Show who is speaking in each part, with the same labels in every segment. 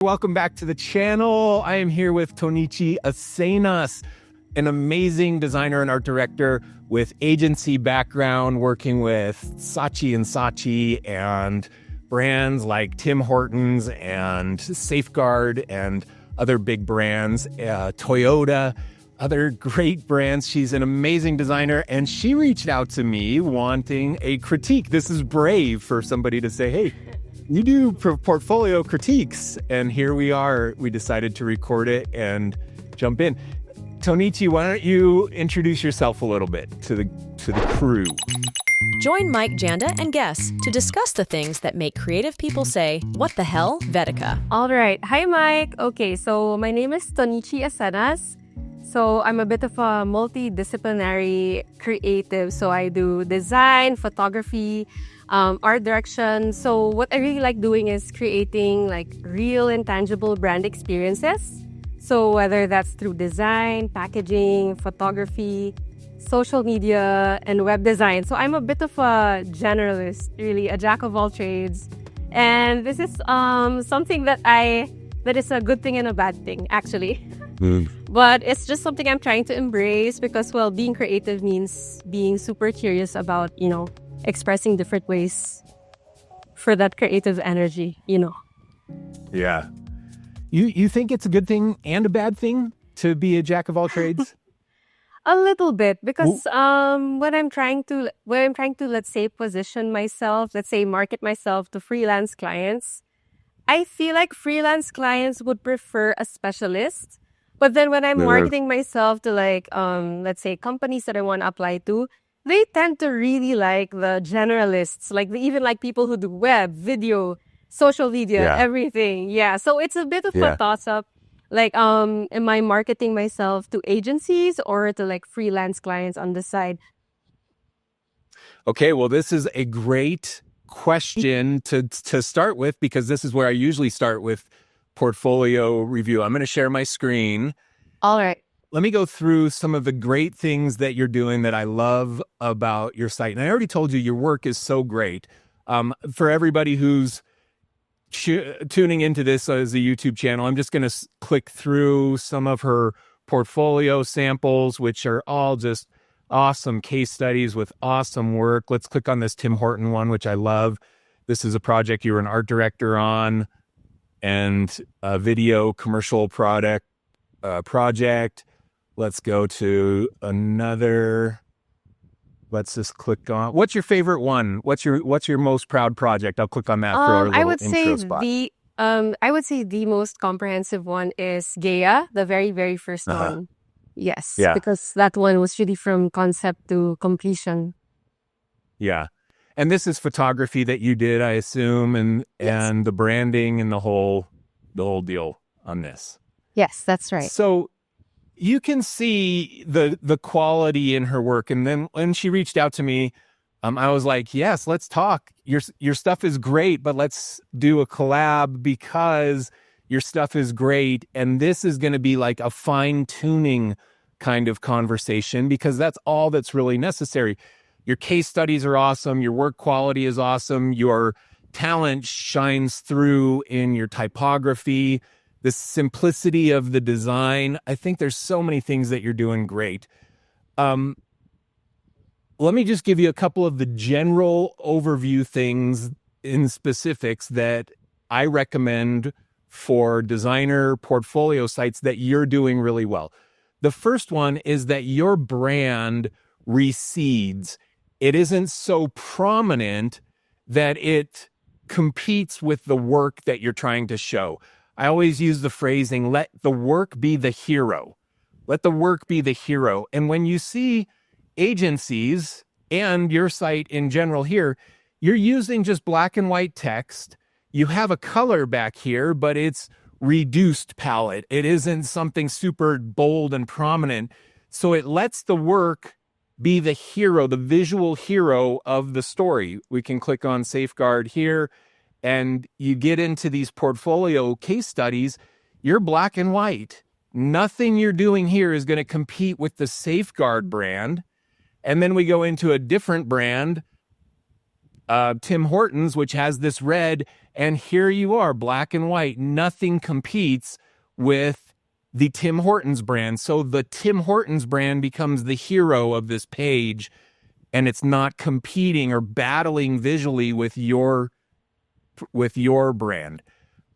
Speaker 1: Welcome back to the channel. I am here with Tonichi Acenas, an amazing designer and art director with agency background, working with Saatchi Saatchi and brands like Tim Hortons and Safeguard and other big brands, Toyota, other great brands. She's an amazing designer, and she reached out to me wanting a critique. This is brave for somebody to say, hey, you do portfolio critiques, and here we are. We decided to record it and jump in. Tonichi, why don't you introduce yourself a little bit to the crew?
Speaker 2: Join Mike, Janda, and guests to discuss the things that make creative people say, "What the hell, Helvetica?"
Speaker 3: All right. Hi, Mike. Okay, so my name is Tonichi Acenas. So I'm a bit of a multidisciplinary creative. So I do design, photography, art direction. So what I really like doing is creating like real and tangible brand experiences. So whether that's through design, packaging, photography, social media, and web design. So I'm a bit of a generalist, really, a jack of all trades. And this is something that is a good thing and a bad thing, actually. But it's just something I'm trying to embrace because, well, being creative means being super curious about, expressing different ways for that creative energy,
Speaker 1: Yeah. You think it's a good thing and a bad thing to be a jack of all trades?
Speaker 3: A little bit, because when I'm trying to, let's say, position myself, let's say, market myself to freelance clients, I feel like freelance clients would prefer a specialist. But then when I'm marketing myself to let's say, companies that I want to apply to, they tend to really like the generalists, even people who do web, video, social media, everything. Yeah. So it's a bit of a toss-up. Am I marketing myself to agencies or to freelance clients on the side?
Speaker 1: Okay, well, this is a great question to start with, because this is where I usually start with portfolio review. I'm going to share my screen.
Speaker 3: All right.
Speaker 1: Let me go through some of the great things that you're doing that I love about your site. And I already told you your work is so great. For everybody who's tuning into this as a YouTube channel, I'm just going to click through some of her portfolio samples, which are all just awesome case studies with awesome work. Let's click on this Tim Horton one, which I love. This is a project you were an art director on, and a video commercial project. Let's go to another. Let's just click on. What's your favorite one? What's your most proud project? I'll click on that for our little intro spot.
Speaker 3: I would say the most comprehensive one is Gaia, the very, very first one. Yes, because that one was really from concept to completion.
Speaker 1: Yeah. And this is photography that you did, I assume, and the branding and the whole deal on this.
Speaker 3: Yes, that's right.
Speaker 1: So you can see the quality in her work. And then when she reached out to me, I was like, yes, let's talk. Your stuff is great, but let's do a collab because your stuff is great. And this is going to be like a fine-tuning kind of conversation, because that's all that's really necessary. Your case studies are awesome. Your work quality is awesome. Your talent shines through in your typography, the simplicity of the design. I think there's so many things that you're doing great. Let me just give you a couple of the general overview things in specifics that I recommend for designer portfolio sites that you're doing really well. The first one is that your brand recedes. It isn't so prominent that it competes with the work that you're trying to show. I always use the phrasing, let the work be the hero. Let the work be the hero. And when you see agencies and your site in general here, you're using just black and white text. You have a color back here, but it's reduced palette. It isn't something super bold and prominent. So it lets the work be the hero, the visual hero of the story. We can click on Safeguard here, and you get into these portfolio case studies. You're black and white. Nothing you're doing here is going to compete with the Safeguard brand. And then we go into a different brand, Tim Hortons, which has this red, and here you are, black and white. Nothing competes with the Tim Hortons brand. So the Tim Hortons brand becomes the hero of this page, and it's not competing or battling visually with your brand.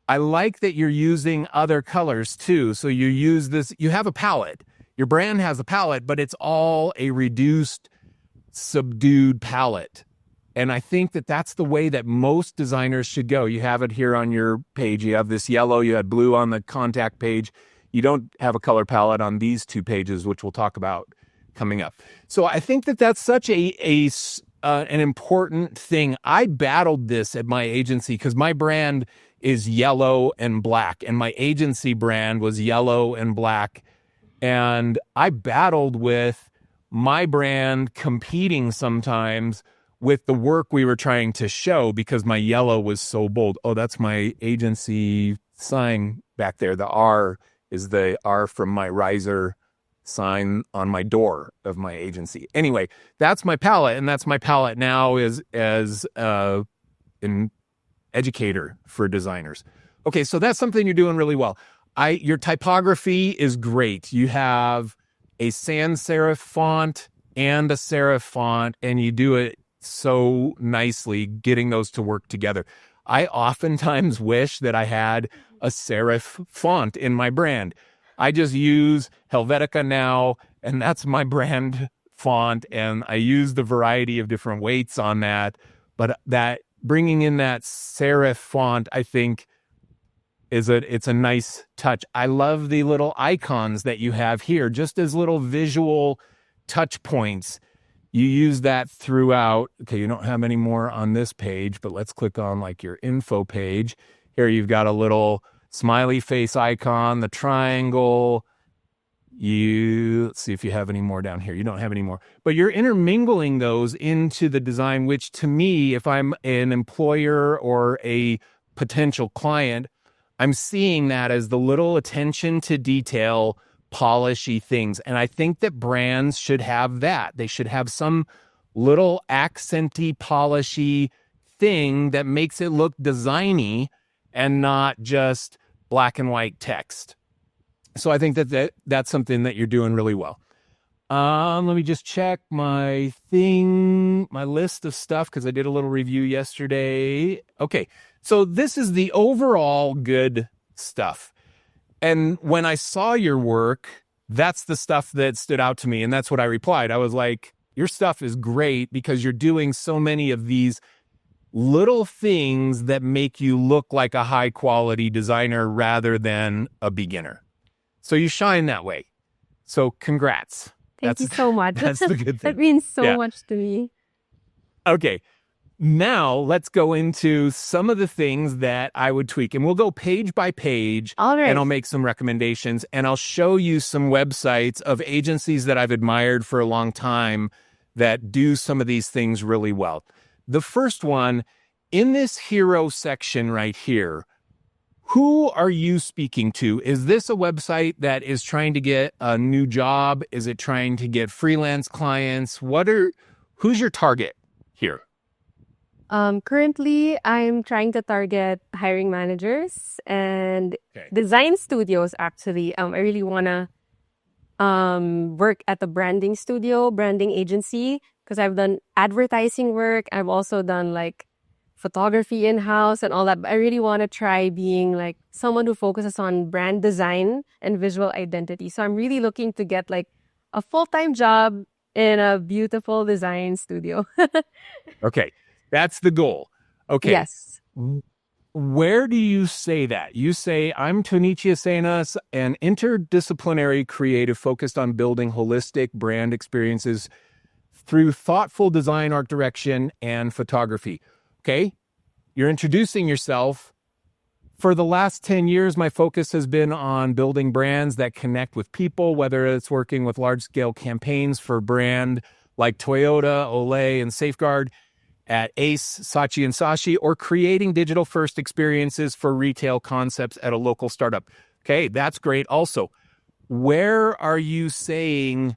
Speaker 1: I like that you're using other colors too. So you use this, you have a palette. Your brand has a palette, but it's all a reduced, subdued palette. And I think that that's the way that most designers should go. You have it here on your page. You have this yellow, you had blue on the contact page. You don't have a color palette on these two pages, which we'll talk about coming up. So I think that that's such an important thing. I battled this at my agency because my brand is yellow and black, and my agency brand was yellow and black. And I battled with my brand competing sometimes with the work we were trying to show because my yellow was so bold. Oh, that's my agency sign back there. The R is the R from my riser sign on my door of my agency. Anyway, that's my palette, and that's my palette now as an educator for designers. Okay, so that's something you're doing really well. Your typography is great. You have a sans serif font and a serif font, and you do it so nicely, getting those to work together. I oftentimes wish that I had a serif font in my brand. I just use Helvetica now, and that's my brand font, and I use the variety of different weights on that. But that bringing in that serif font, I think, it's a nice touch. I love the little icons that you have here, just as little visual touch points. You use that throughout. Okay, you don't have any more on this page, but let's click on like your info page. Here you've got a little smiley face icon, the triangle. Let's see if you have any more down here. You don't have any more, but you're intermingling those into the design, which to me, if I'm an employer or a potential client, I'm seeing that as the little attention to detail, polishy things. And I think that brands should have that. They should have some little accenty, polishy thing that makes it look designy and not just black and white text. So I think that's something that you're doing really well. Let me just check my list of stuff, because I did a little review yesterday. Okay, so this is the overall good stuff. And when I saw your work, that's the stuff that stood out to me. And that's what I replied. I was like, your stuff is great because you're doing so many of these little things that make you look like a high quality designer rather than a beginner. So you shine that way. So congrats.
Speaker 3: Thank you so much.
Speaker 1: That's the good thing.
Speaker 3: That means so much to me.
Speaker 1: Okay. Now let's go into some of the things that I would tweak, and we'll go page by page.
Speaker 3: All right.
Speaker 1: And I'll make some recommendations, and I'll show you some websites of agencies that I've admired for a long time that do some of these things really well. The first one, in this hero section right here, who are you speaking to? Is this a website that is trying to get a new job? Is it trying to get freelance clients? Who's your target here?
Speaker 3: Currently, I'm trying to target hiring managers and design studios, actually. I really want to work at the branding studio, branding agency, because I've done advertising work. I've also done like photography in-house and all that. But I really want to try being like someone who focuses on brand design and visual identity. So I'm really looking to get like a full-time job in a beautiful design studio.
Speaker 1: Okay. That's the goal. Okay.
Speaker 3: Yes.
Speaker 1: Where do you say that? You say, I'm Tonichi Acenas, an interdisciplinary creative focused on building holistic brand experiences through thoughtful design, art direction, and photography. Okay. You're introducing yourself. For the last 10 years, my focus has been on building brands that connect with people, whether it's working with large-scale campaigns for brand like Toyota, Olay, and Safeguard at Ace, Saatchi Saatchi, or creating digital-first experiences for retail concepts at a local startup. Okay, that's great. Also, where are you saying,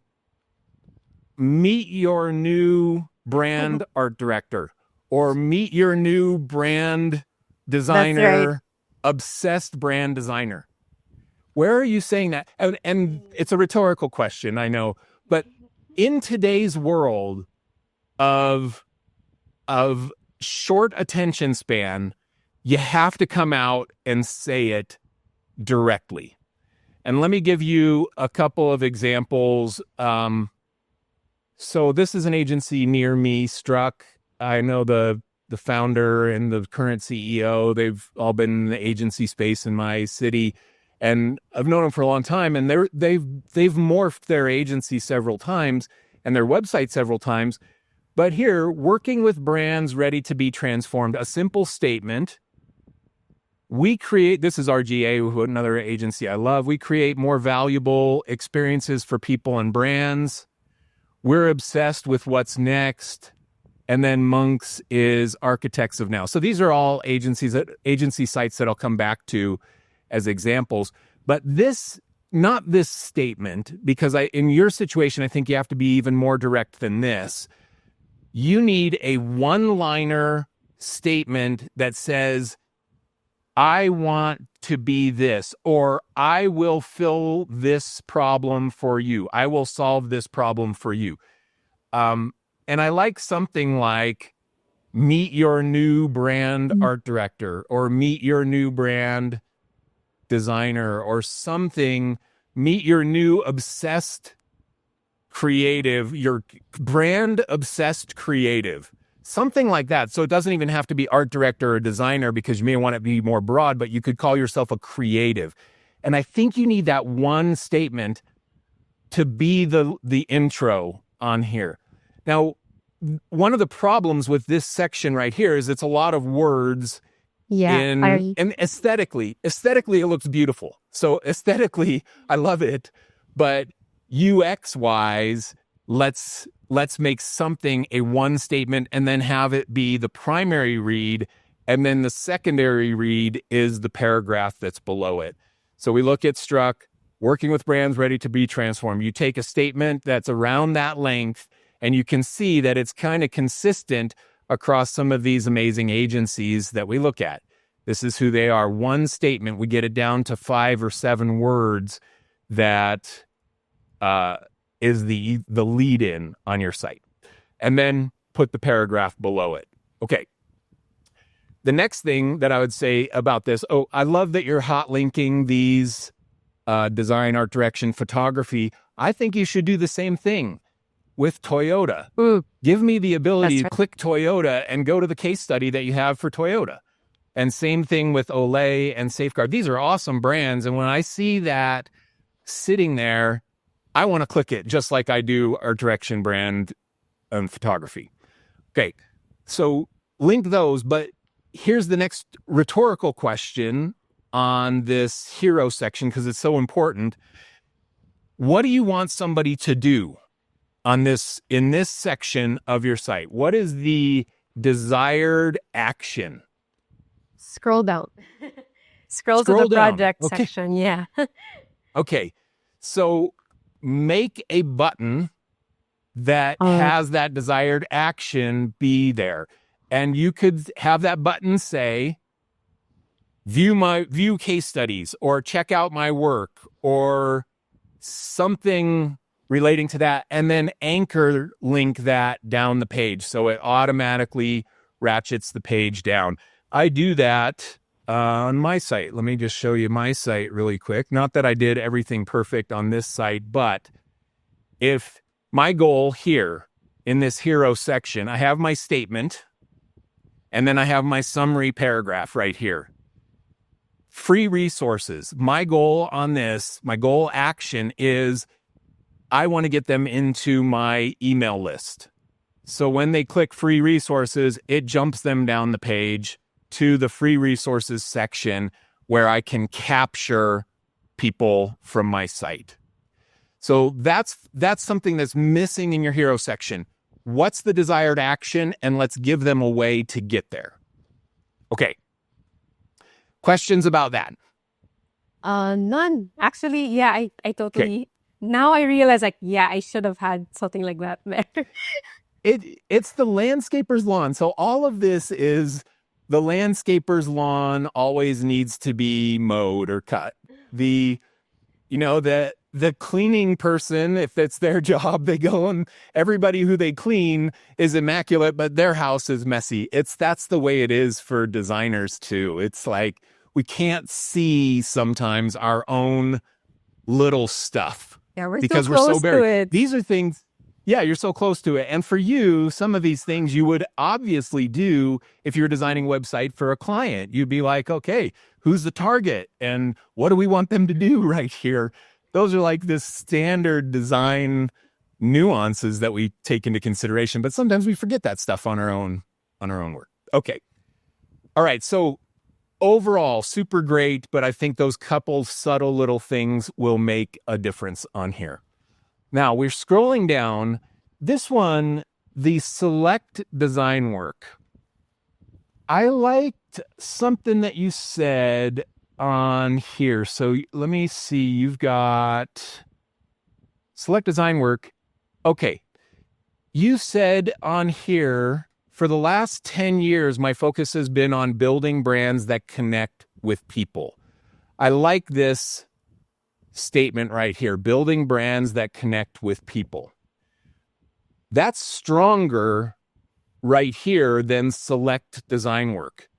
Speaker 1: meet your new brand art director, or meet your new brand designer, obsessed brand designer. Where are you saying that? And it's a rhetorical question, I know, but in today's world of short attention span, you have to come out and say it directly. And let me give you a couple of examples. So this is an agency near me, Struck. I know the founder and the current CEO. They've all been in the agency space in my city, and I've known them for a long time. And they've morphed their agency several times and their website several times. But here, working with brands ready to be transformed, a simple statement. This is RGA, another agency I love. We create more valuable experiences for people and brands. We're obsessed with what's next. And then Monks is Architects of Now. So these are all agency sites that I'll come back to as examples. But not this statement, because in your situation, I think you have to be even more direct than this. You need a one-liner statement that says, I want to be this, or I will fill this problem for you. I will solve this problem for you. And I like something like meet your new brand art director, or meet your new brand designer, or something, meet your new obsessed creative, your brand obsessed creative, something like that. So it doesn't even have to be art director or designer, because you may want it to be more broad, but you could call yourself a creative. And I think you need that one statement to be the intro on here. Now, one of the problems with this section right here is it's a lot of words. And aesthetically it looks beautiful. So aesthetically, I love it. But UX wise, let's make something a one statement and then have it be the primary read. And then the secondary read is the paragraph that's below it. So we look at Struck, working with brands ready to be transformed. You take a statement that's around that length, and you can see that it's kind of consistent across some of these amazing agencies that we look at. This is who they are. One statement, we get it down to 5 or 7 words that is the lead in on your site. And then put the paragraph below it. Okay. The next thing that I would say about this, I love that you're hot linking these design, art direction, photography. I think you should do the same thing with Toyota. Give me the ability to click Toyota and go to the case study that you have for Toyota. And same thing with Olay and Safeguard. These are awesome brands. And when I see that sitting there, I want to click it just like I do art direction, brand, and photography. Okay, so link those. But here's the next rhetorical question on this hero section, because it's so important. What do you want somebody to do in this section of your site? What is the desired action?
Speaker 3: Scroll down. Scroll to the project section. Yeah.
Speaker 1: Okay. So make a button that has that desired action be there. And you could have that button say, view case studies, or check out my work, or something relating to that, and then anchor link that down the page so it automatically ratchets the page down. I do that on my site. Let me just show you my site really quick. Not that I did everything perfect on this site, but if my goal here in this hero section, I have my statement, and then I have my summary paragraph right here. Free resources. My goal on this, my goal action is I want to get them into my email list. So when they click free resources, it jumps them down the page to the free resources section where I can capture people from my site. So that's something that's missing in your hero section. What's the desired action? And let's give them a way to get there. Okay. Questions about that?
Speaker 3: None. Actually, yeah, I totally... Okay. Now I realize, I should have had something like that there.
Speaker 1: It's the landscaper's lawn. So all of this is the landscaper's lawn always needs to be mowed or cut. The the cleaning person, if it's their job, they go and everybody who they clean is immaculate, but their house is messy. That's the way it is for designers too. It's like we can't see sometimes our own little stuff.
Speaker 3: Yeah, we're
Speaker 1: because
Speaker 3: so
Speaker 1: we're so
Speaker 3: close to
Speaker 1: buried.
Speaker 3: it.
Speaker 1: These are things, yeah, you're so close to it. And for you, some of these things you would obviously do if you're designing a website for a client. You'd be like, okay, who's the target? And what do we want them to do right here? Those are like the standard design nuances that we take into consideration. But sometimes we forget that stuff on our own work. Okay. All right. So overall, super great. But I think those couple subtle little things will make a difference on here. Now we're scrolling down. This one, the select design work. I liked something that you said on here. So let me see. You've got select design work. Okay. You said on here, for the last 10 years, my focus has been on building brands that connect with people. I like this statement right here, building brands that connect with people. That's stronger right here than select design work.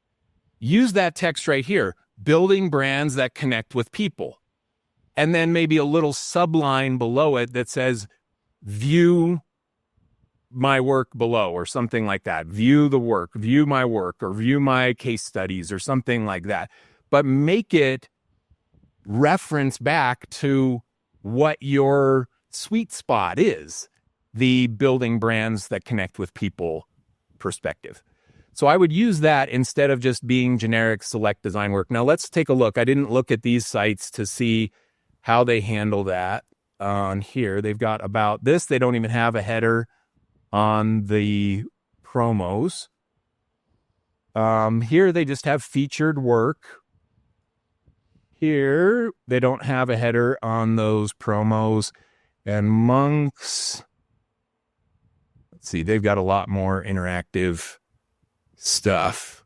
Speaker 1: Use that text right here, building brands that connect with people. And then maybe a little subline below it that says, view my work below, or something like that. View the work, view my work, or view my case studies, or something like that. But make it reference back to what your sweet spot is, the building brands that connect with people perspective. So I would use that instead of just being generic select design work. Now let's take a look. I didn't look at these sites to see how they handle that on here. They've got about this. They don't even have a header on the promos. Here they just have featured work. Here they don't have a header on those promos. And Monks, let's see, they've got a lot more interactive stuff.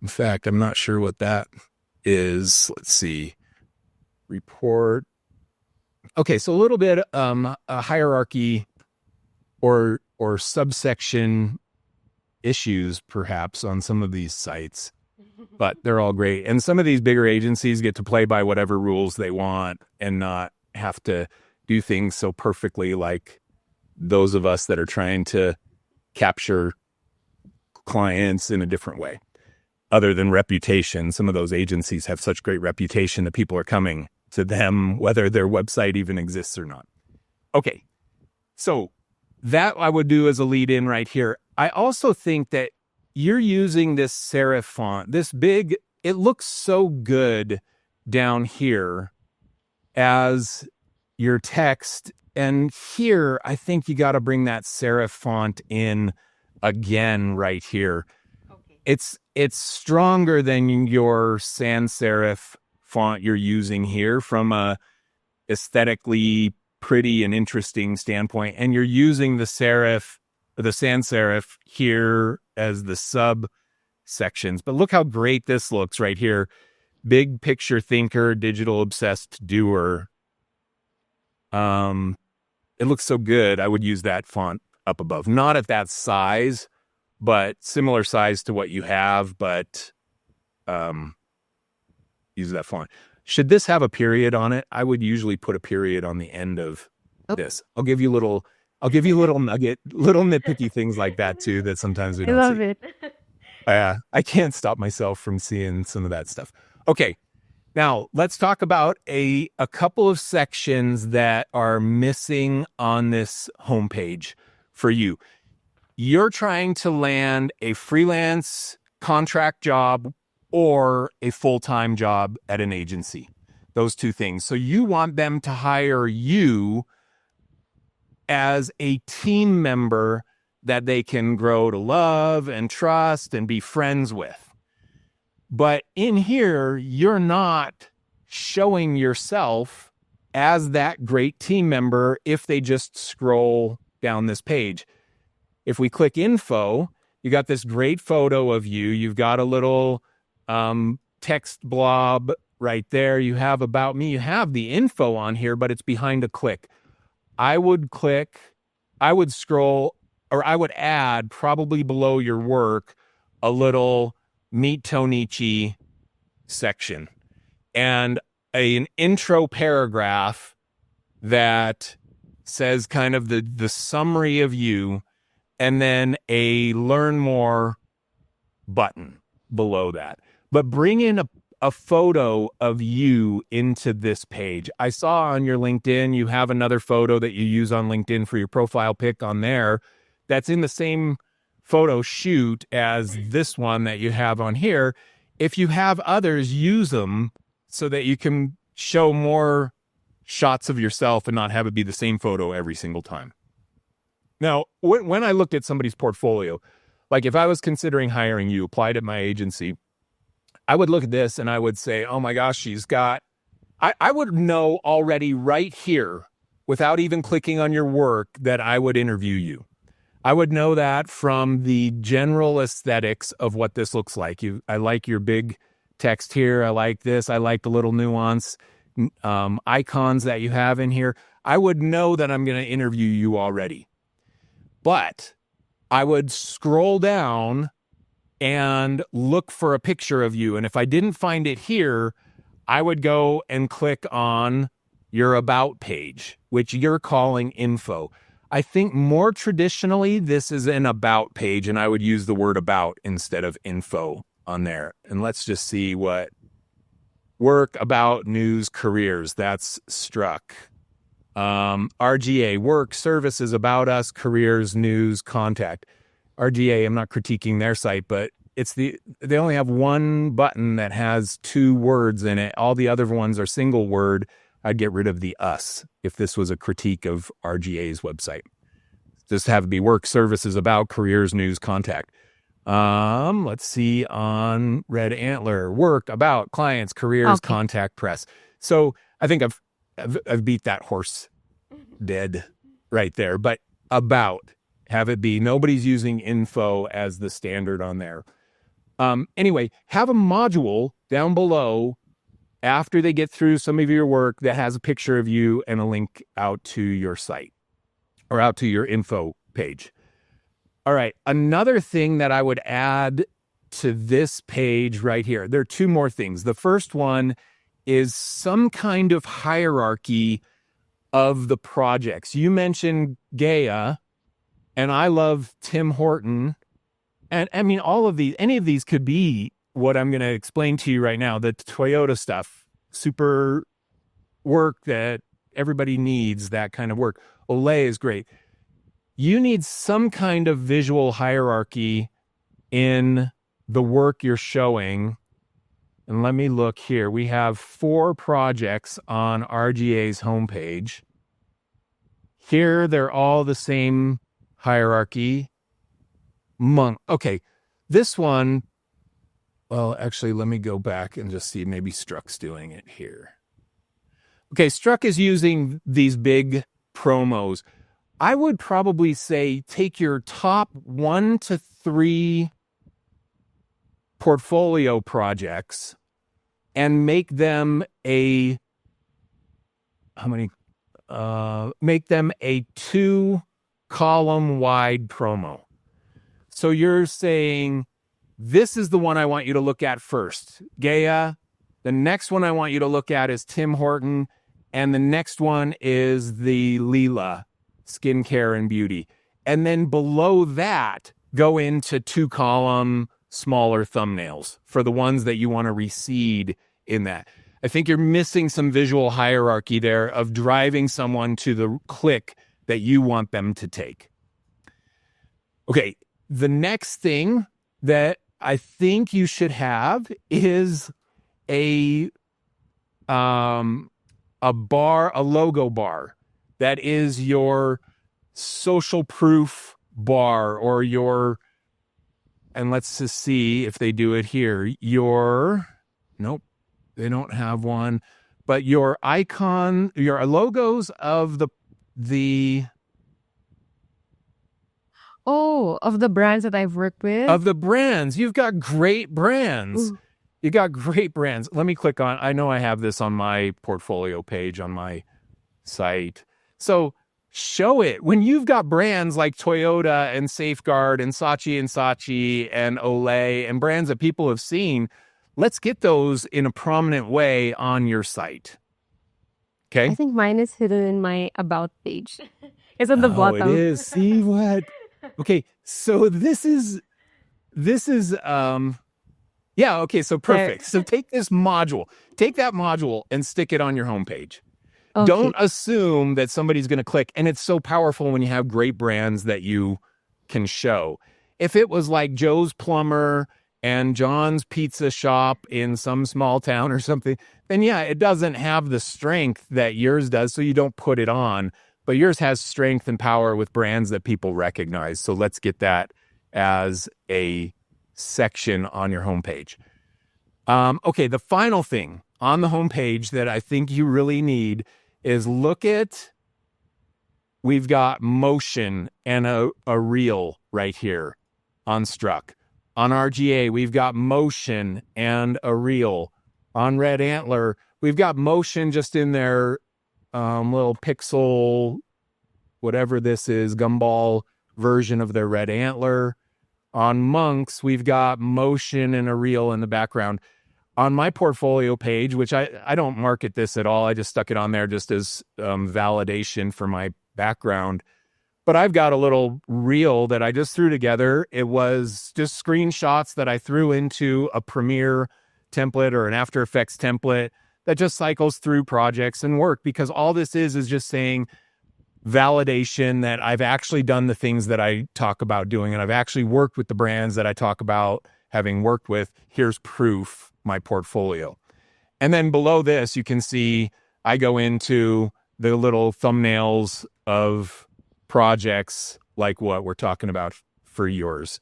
Speaker 1: In fact, I'm not sure what that is. Let's see. Report. Okay, so a little bit a hierarchy or subsection issues perhaps on some of these sites, but they're all great. And some of these bigger agencies get to play by whatever rules they want and not have to do things so perfectly like those of us that are trying to capture clients in a different way. Other than reputation, some of those agencies have such great reputation that people are coming to them, whether their website even exists or not. Okay, so that I would do as a lead in right here. I also think that you're using this serif font, this big, it looks so good down here as your text. And here, I think you got to bring that serif font in again right here. Okay. It's stronger than your sans serif font you're using here from a aesthetically pretty and interesting standpoint. And you're using the sans serif here as the sub sections. But look how great this looks right here. Big picture thinker, digital obsessed doer. It looks so good. I would use that font up above. Not at that size, but similar size to what you have, but use that font. Should this have a period on it? I would usually put a period on the end of this. I'll give you a little nugget, little nitpicky things like that too that sometimes we don't see.
Speaker 3: I love it.
Speaker 1: I can't stop myself from seeing some of that stuff. Okay. Now, let's talk about a couple of sections that are missing on this homepage for you. You're trying to land a freelance contract job or a full-time job at an agency. Those two things. So you want them to hire you as a team member that they can grow to love and trust and be friends with. But in here, you're not showing yourself as that great team member if they just scroll down this page. If we click info, you got this great photo of you. You've got a little text blob right there. You have about me. You have the info on here, but it's behind a click. I would scroll, or I would add probably below your work a little Meet Tonichi section and an intro paragraph that says kind of the summary of you, and then a learn more button below that. But bring in a photo of you into this page. I saw on your LinkedIn, you have another photo that you use on LinkedIn for your profile pic on there. That's in the same photo shoot as this one that you have on here. If you have others, use them so that you can show more shots of yourself and not have it be the same photo every single time. Now, when I looked at somebody's portfolio, like if I was considering hiring you, applied at my agency, I would look at this and I would say, oh my gosh, I would know already right here without even clicking on your work that I would interview you. I would know that from the general aesthetics of what this looks like. I like your big text here. I like this. I like the little nuance icons that you have in here. I would know that I'm going to interview you already. But I would scroll down and look for a picture of you. And if I didn't find it here, I would go and click on your about page, which you're calling info. I think more traditionally, this is an about page, and I would use the word about instead of info on there. And let's just see what work, about, news, careers, that's struck. RGA, work, services, about us, careers, news, contact. RGA, I'm not critiquing their site, but they only have one button that has 2 words in it. All the other ones are single word. I'd get rid of the us if this was a critique of RGA's website. Just have it be work, services, about, careers, news, contact. Let's see on Red Antler, work, about, clients, careers,
Speaker 3: Okay.
Speaker 1: contact, press. So I think I've beat that horse dead right there, but about, have it be, nobody's using info as the standard on there. Anyway, have a module down below after they get through some of your work that has a picture of you and a link out to your site or out to your info page. All right. Another thing that I would add to this page right here, there are 2 more things. The first one is some kind of hierarchy of the projects. You mentioned Gaia, and I love Tim Horton. And I mean, any of these could be what I'm going to explain to you right now. The Toyota stuff, super work that everybody needs, that kind of work. Olay is great. You need some kind of visual hierarchy in the work you're showing. And let me look here. We have 4 projects on RGA's homepage. Here, they're all the same hierarchy. Okay, this one, well, actually, let me go back and just see. Maybe Struck's doing it here. Okay, Struck is using these big promos. I would probably say take your top 1 to 3 portfolio projects and make them a 2-column wide promo. So you're saying, this is the one I want you to look at first, Gaia. The next one I want you to look at is Tim Horton. And the next one is the Leela, skincare and beauty. And then below that, go into 2-column smaller thumbnails for the ones that you want to reseed in that. I think you're missing some visual hierarchy there of driving someone to the click that you want them to take. Okay, the next thing that I think you should have is a logo bar that is your social proof bar, or your, and let's just see if they do it here, nope, they don't have one, but your icon, your logos of the
Speaker 3: Oh, of the brands that I've worked with?
Speaker 1: Of the brands, you've got great brands.
Speaker 3: Ooh.
Speaker 1: You got great brands. Let me click on, I know I have this on my portfolio page on my site. So show it. When you've got brands like Toyota and Safeguard and Saatchi and Olay and brands that people have seen, let's get those in a prominent way on your site.
Speaker 3: I
Speaker 1: Okay?
Speaker 3: think mine is hidden in my about page. It's at the
Speaker 1: Oh,
Speaker 3: bottom.
Speaker 1: it is. See what? Okay, so this is yeah, okay, so perfect. So take that module and stick it on your homepage.
Speaker 3: Okay.
Speaker 1: Don't assume that somebody's going to click. And it's so powerful when you have great brands that you can show. If it was like Joe's Plumber and John's Pizza Shop in some small town or something, then yeah, it doesn't have the strength that yours does, so you don't put it on. But yours has strength and power with brands that people recognize. So let's get that as a section on your homepage. Okay, the final thing on the homepage that I think you really need is we've got motion and a reel right here on Struck. On RGA, we've got motion and a reel. On Red Antler, we've got motion just in their little pixel, whatever this is, gumball version of their Red Antler. On Monks, we've got motion and a reel in the background. On my portfolio page, which I don't market this at all, I just stuck it on there just as validation for my background. But I've got a little reel that I just threw together. It was just screenshots that I threw into a Premiere template or an After Effects template that just cycles through projects and work, because all this is just saying validation that I've actually done the things that I talk about doing, and I've actually worked with the brands that I talk about having worked with. Here's proof, my portfolio. And then below this, you can see I go into the little thumbnails of projects like what we're talking about for yours.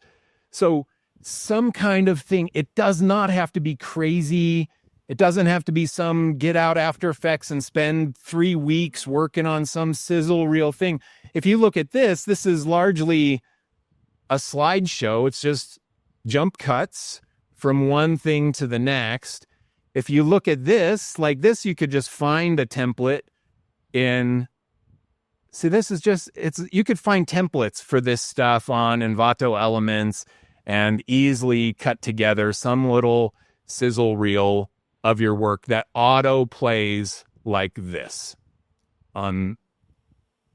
Speaker 1: So some kind of thing. It does not have to be crazy. It doesn't have to be some get out After Effects and spend 3 weeks working on some sizzle reel thing. If you look at this is largely a slideshow. It's just jump cuts from one thing to the next. If you look at this, like this, you could just find a template in. See, this is just, you could find templates for this stuff on Envato Elements and easily cut together some little sizzle reel of your work that auto plays like this on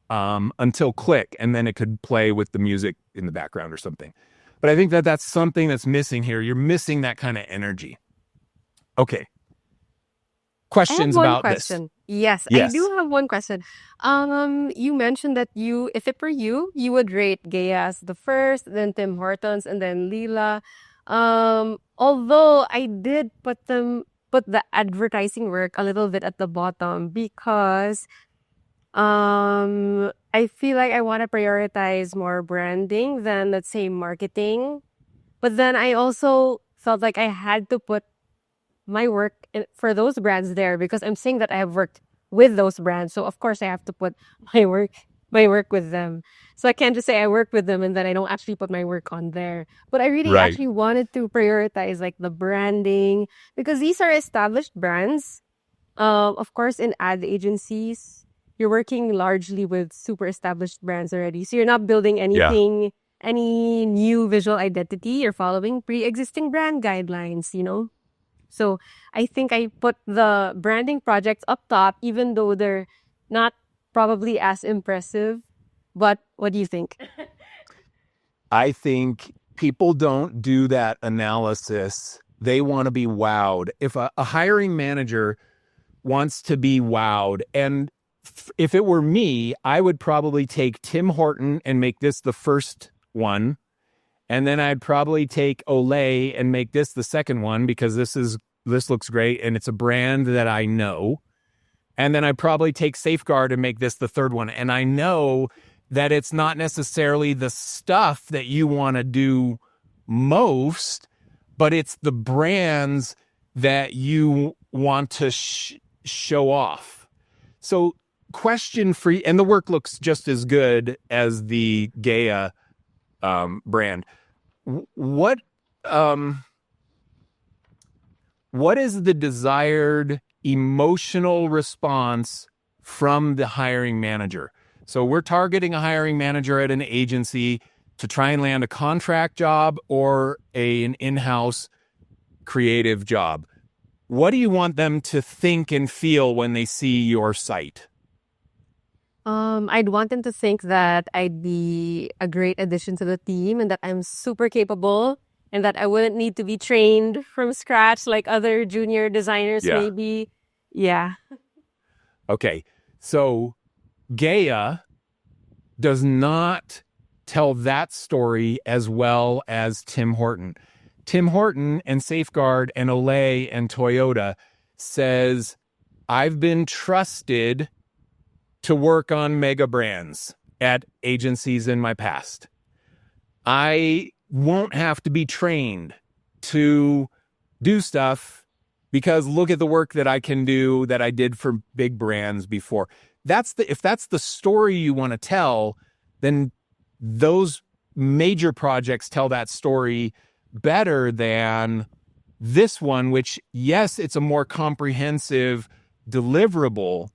Speaker 1: until click, and then it could play with the music in the background or something. But I think that that's something that's missing here. You're missing that kind of energy. Okay. Questions about
Speaker 3: question.
Speaker 1: this?
Speaker 3: Yes,
Speaker 1: Yes.
Speaker 3: I do have one question. You mentioned that if it were you would rate Gaia as the first, then Tim Hortons, and then Lila. Although I did put the advertising work a little bit at the bottom because I feel like I want to prioritize more branding than, let's say, marketing. But then I also felt like I had to put my work for those brands there because I'm saying that I have worked with those brands. So of course I have to put my work with them. So I can't just say I work with them and then I don't actually put my work on there. But I really
Speaker 1: Right.
Speaker 3: actually wanted to prioritize like the branding because these are established brands. Of course, in ad agencies, you're working largely with super established brands already. So you're not building anything, any new visual identity. You're following pre-existing brand guidelines, So I think I put the branding projects up top, even though they're not probably as impressive. But what do you think?
Speaker 1: I think people don't do that analysis. They want to be wowed. If a hiring manager wants to be wowed, and if it were me, I would probably take Tim Horton and make this the first one. And then I'd probably take Olay and make this the second one because this looks great and it's a brand that I know. And then I'd probably take Safeguard and make this the third one. And I know that it's not necessarily the stuff that you want to do most, but it's the brands that you want to show off. So question for you, and the work looks just as good as the Gaia brand. What is the desired emotional response from the hiring manager? So we're targeting a hiring manager at an agency to try and land a contract job or an in-house creative job. What do you want them to think and feel when they see your site?
Speaker 3: I'd want them to think that I'd be a great addition to the team and that I'm super capable and that I wouldn't need to be trained from scratch like other junior designers maybe. Yeah.
Speaker 1: Okay. So Gaia does not tell that story as well as Tim Horton. Tim Horton and Safeguard and Olay and Toyota says, I've been trusted to work on mega brands at agencies in my past. I won't have to be trained to do stuff because look at the work that I can do that I did for big brands before. If that's the story you want to tell, then those major projects tell that story better than this one, which, yes, it's a more comprehensive deliverable,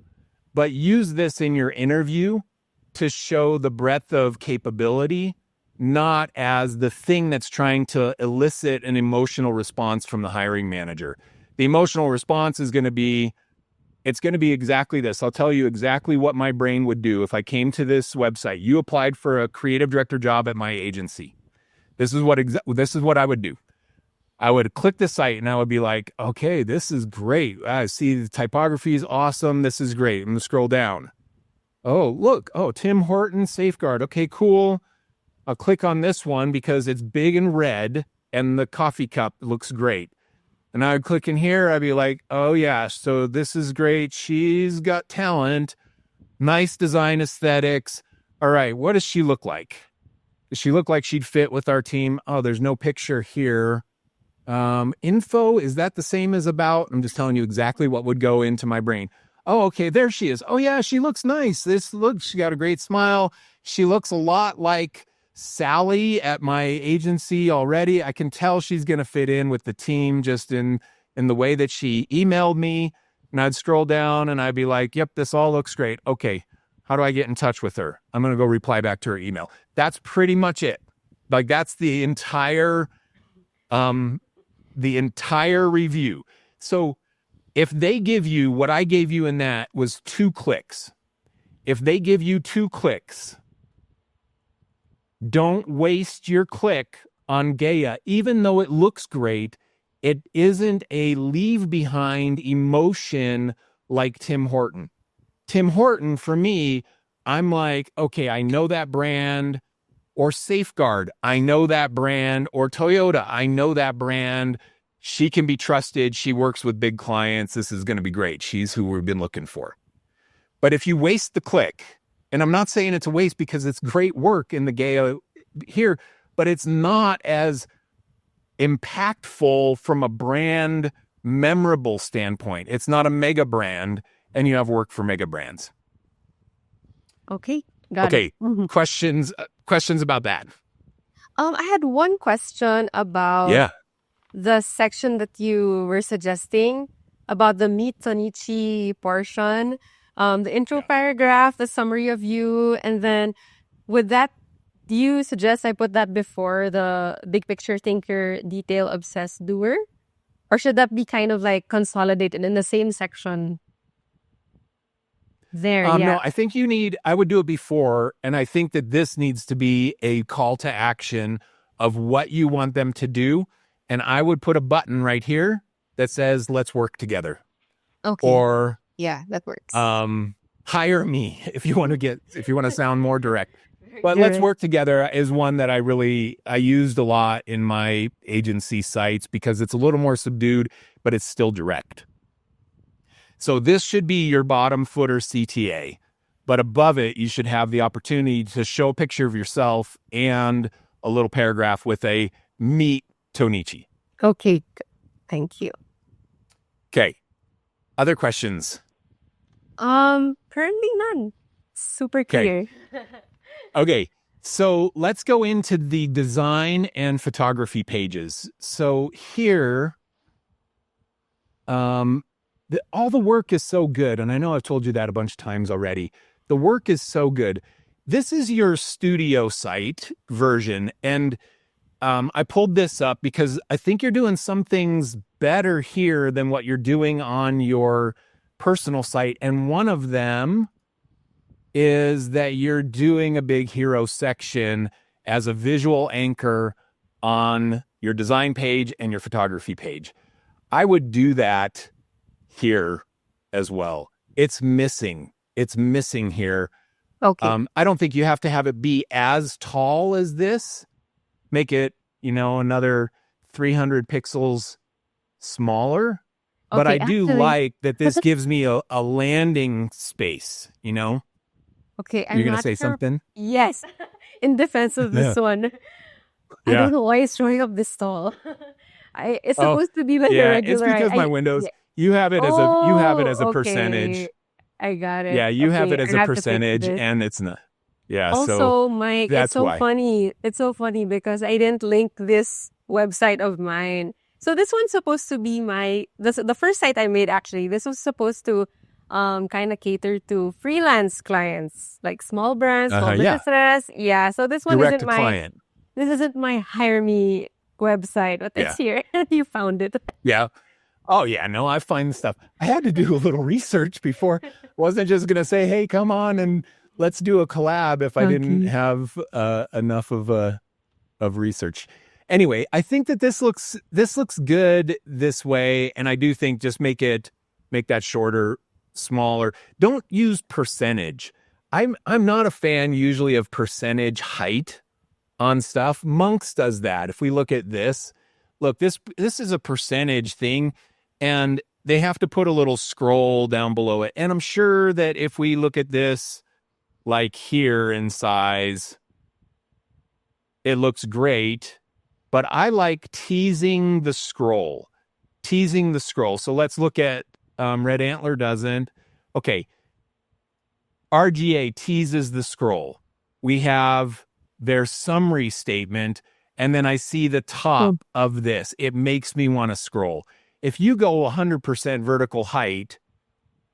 Speaker 1: but use this in your interview to show the breadth of capability, not as the thing that's trying to elicit an emotional response from the hiring manager. The emotional response is going to be, it's going to be exactly this. I'll tell you exactly what my brain would do if I came to this website. You applied for a creative director job at my agency. This is what I would do. I would click the site and I would be like, okay, this is great. I see the typography is awesome. This is great. I'm going to scroll down. Oh, look. Oh, Tim Hortons Safeguard. Okay, cool. I'll click on this one because it's big and red and the coffee cup looks great. And I would click in here. I'd be like, oh, yeah, so this is great. She's got talent. Nice design aesthetics. All right, what does she look like? Does she look like she'd fit with our team? Oh, there's no picture here. Info, is that the same as about? I'm just telling you exactly what would go into my brain. Oh, okay, there she is. Oh, yeah, she looks nice. She got a great smile. She looks a lot like Sally at my agency already. I can tell she's going to fit in with the team just in the way that she emailed me. And I'd scroll down and I'd be like, yep, this all looks great. Okay, how do I get in touch with her? I'm going to go reply back to her email. That's pretty much it. Like that's the entire review. So if they give you what I gave you in that was 2 clicks, if they give you 2 clicks, don't waste your click on Gaia. Even though it looks great, it isn't a leave behind emotion like Tim Horton. Tim Horton, for me, I'm like, okay, I know that brand, or Safeguard, I know that brand, or Toyota, I know that brand. She can be trusted. She works with big clients. This is going to be great. She's who we've been looking for. But if you waste the click, and I'm not saying it's a waste because it's great work in the Gaia here, but it's not as impactful from a brand memorable standpoint. It's not a mega brand, and you have work for mega brands.
Speaker 3: Okay, got it.
Speaker 1: Okay, questions about that?
Speaker 3: I had one question about the section that you were suggesting about the Meet Tonichi portion. The intro paragraph, the summary of you, and then do you suggest I put that before the big picture thinker, detail obsessed doer? Or should that be kind of like consolidated in the same section?
Speaker 1: No, I think I would do it before, and I think that this needs to be a call to action of what you want them to do, and I would put a button right here that says, let's work together.
Speaker 3: Okay.
Speaker 1: Or
Speaker 3: yeah, that works.
Speaker 1: Hire me if you want to sound more direct. But let's work together is one that I used a lot in my agency sites because it's a little more subdued, but it's still direct. So this should be your bottom footer CTA, but above it, you should have the opportunity to show a picture of yourself and a little paragraph with a meet Tonichi.
Speaker 3: Okay, thank you.
Speaker 1: Okay. Other questions?
Speaker 3: Currently none. Super clear.
Speaker 1: Okay. So let's go into the design and photography pages. So here, all the work is so good. And I know I've told you that a bunch of times already. The work is so good. This is your studio site version. And I pulled this up because I think you're doing some things better here than what you're doing on your personal site. And one of them is that you're doing a big hero section as a visual anchor on your design page and your photography page. I would do that here as well. It's missing. It's missing here.
Speaker 3: Okay.
Speaker 1: I don't think you have to have it be as tall as this. Make it, another 300 pixels smaller. But
Speaker 3: Okay,
Speaker 1: I do
Speaker 3: actually,
Speaker 1: like that this gives me a landing space,
Speaker 3: okay,
Speaker 1: You're
Speaker 3: I'm
Speaker 1: going to
Speaker 3: not
Speaker 1: say
Speaker 3: sure.
Speaker 1: something?
Speaker 3: Yes, in defense of
Speaker 1: Yeah.
Speaker 3: this one, I
Speaker 1: Yeah.
Speaker 3: don't know why it's showing up this tall. It's
Speaker 1: Oh,
Speaker 3: supposed to be like a
Speaker 1: yeah. It's
Speaker 3: regular.
Speaker 1: because my windows,
Speaker 3: Yeah.
Speaker 1: you have it as a
Speaker 3: Oh,
Speaker 1: percentage.
Speaker 3: okay. I got it.
Speaker 1: Yeah, you have
Speaker 3: Okay,
Speaker 1: it as
Speaker 3: I
Speaker 1: a
Speaker 3: have to fix
Speaker 1: percentage
Speaker 3: this.
Speaker 1: and it's not. Yeah, so
Speaker 3: Also, Mike, it's
Speaker 1: that's
Speaker 3: so
Speaker 1: why.
Speaker 3: funny. It's so funny because I didn't link this website of mine. So this one's supposed to be the first site I made actually. This was supposed to kind of cater to freelance clients, like small brands, small
Speaker 1: Yeah.
Speaker 3: businesses. Yeah. So this one
Speaker 1: Direct to client.
Speaker 3: this isn't my hire me website, but
Speaker 1: Yeah.
Speaker 3: it's here. You found it.
Speaker 1: Yeah. Oh, yeah. No, I find stuff. I had to do a little research before. Wasn't just going to say, hey, come on and let's do a collab if I didn't
Speaker 3: Okay.
Speaker 1: have enough of research. Anyway, I think that this looks good this way. And I do think just make that shorter, smaller. Don't use percentage. I'm not a fan usually of percentage height on stuff. Monks does that. If we look at this, this is a percentage thing, and they have to put a little scroll down below it. And I'm sure that if we look at this, like here in size, it looks great, but I like teasing the scroll. So let's look at Red Antler doesn't. Okay. RGA teases the scroll. We have their summary statement, and then I see the top of this. It makes me want to scroll. If you go 100% vertical height,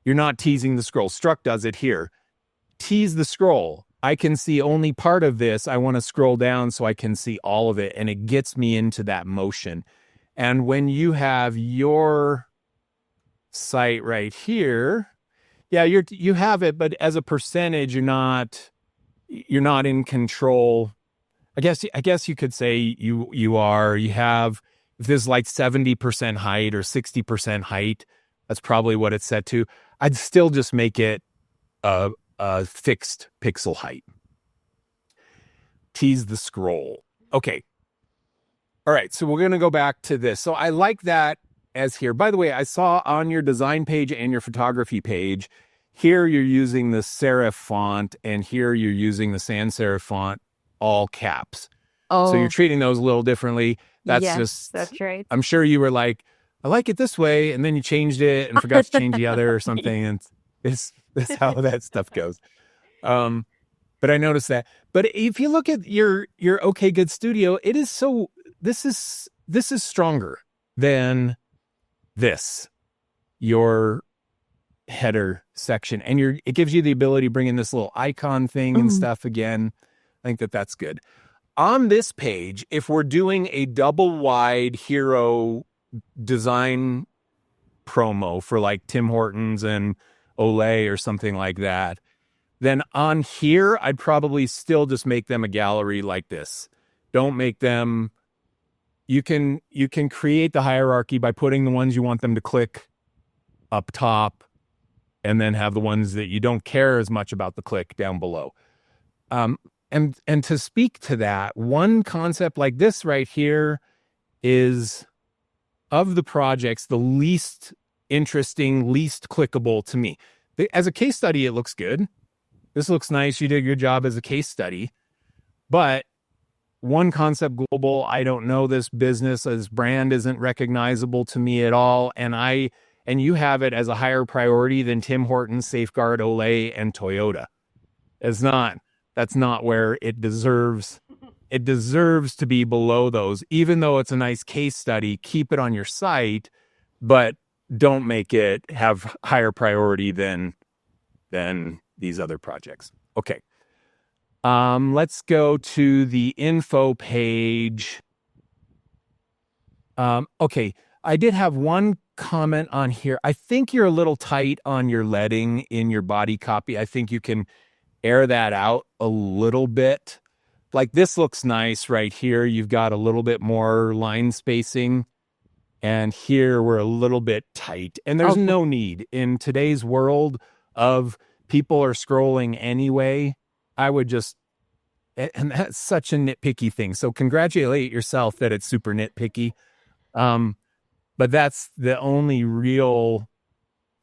Speaker 1: you're not teasing the scroll. Struck does it here. Tease the scroll. I can see only part of this. I want to scroll down so I can see all of it, and it gets me into that motion. And when you have your site right here, yeah, you have it, but as a percentage, you're not in control. I guess you could say you are. You have, if this is like 70% height or 60% height, that's probably what it's set to. I'd still just make it a fixed pixel height. Tease the scroll. Okay. All right, so we're going to go back to this. So I like that as here. By the way, I saw on your design page and your photography page, here you're using the serif font, and here you're using the sans serif font, all caps.
Speaker 3: Oh,
Speaker 1: So you're treating those a little differently. That's
Speaker 3: yes,
Speaker 1: just,
Speaker 3: that's right.
Speaker 1: I'm sure you were like, I like it this way, and then you changed it and forgot to change the other or something. And this how that stuff goes. But I noticed that. But if you look at your OK Good Studio, it is so, this is stronger than this, your header section, and it gives you the ability to bring in this little icon thing and stuff again. I think that's good. On this page, if we're doing a double wide hero design promo for like Tim Hortons and Olay or something like that, then on here, I'd probably still just make them a gallery like this. Don't make them, you can create the hierarchy by putting the ones you want them to click up top, and then have the ones that you don't care as much about the click down below. And to speak to that, one concept like this right here is, of the projects, the least interesting, least clickable to me. As a case study, it looks good. This looks nice. You did a good job as a case study. But one concept global, I don't know this business, this brand isn't recognizable to me at all. And you have it as a higher priority than Tim Hortons, Safeguard, Olay, and Toyota. It's not. That's not where it deserves. It deserves to be below those, even though it's a nice case study. Keep it on your site, but don't make it have higher priority than these other projects. Okay. Let's go to the info page. Okay. I did have one comment on here. I think you're a little tight on your leading in your body copy. I think you can air that out a little bit. Like this looks nice right here. You've got a little bit more line spacing. And here we're a little bit tight. And there's no need. In today's world of people are scrolling anyway, I would just, and that's such a nitpicky thing. So congratulate yourself that it's super nitpicky. But that's the only real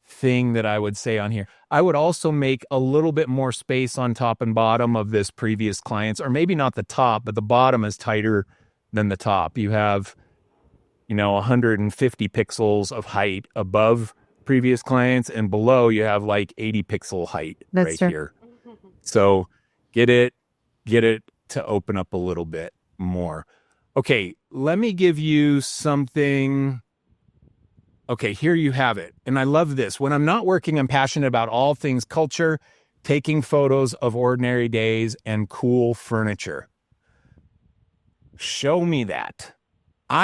Speaker 1: thing that I would say on here. I would also make a little bit more space on top and bottom of this previous client's, or maybe not the top, but the bottom is tighter than the top. You have, 150 pixels of height above previous clients, and below you have like 80 pixel height here. So get it to open up a little bit more. Okay, let me give you something. Okay, here you have it. And I love this. When I'm not working, I'm passionate about all things culture, taking photos of ordinary days and cool furniture. Show me that.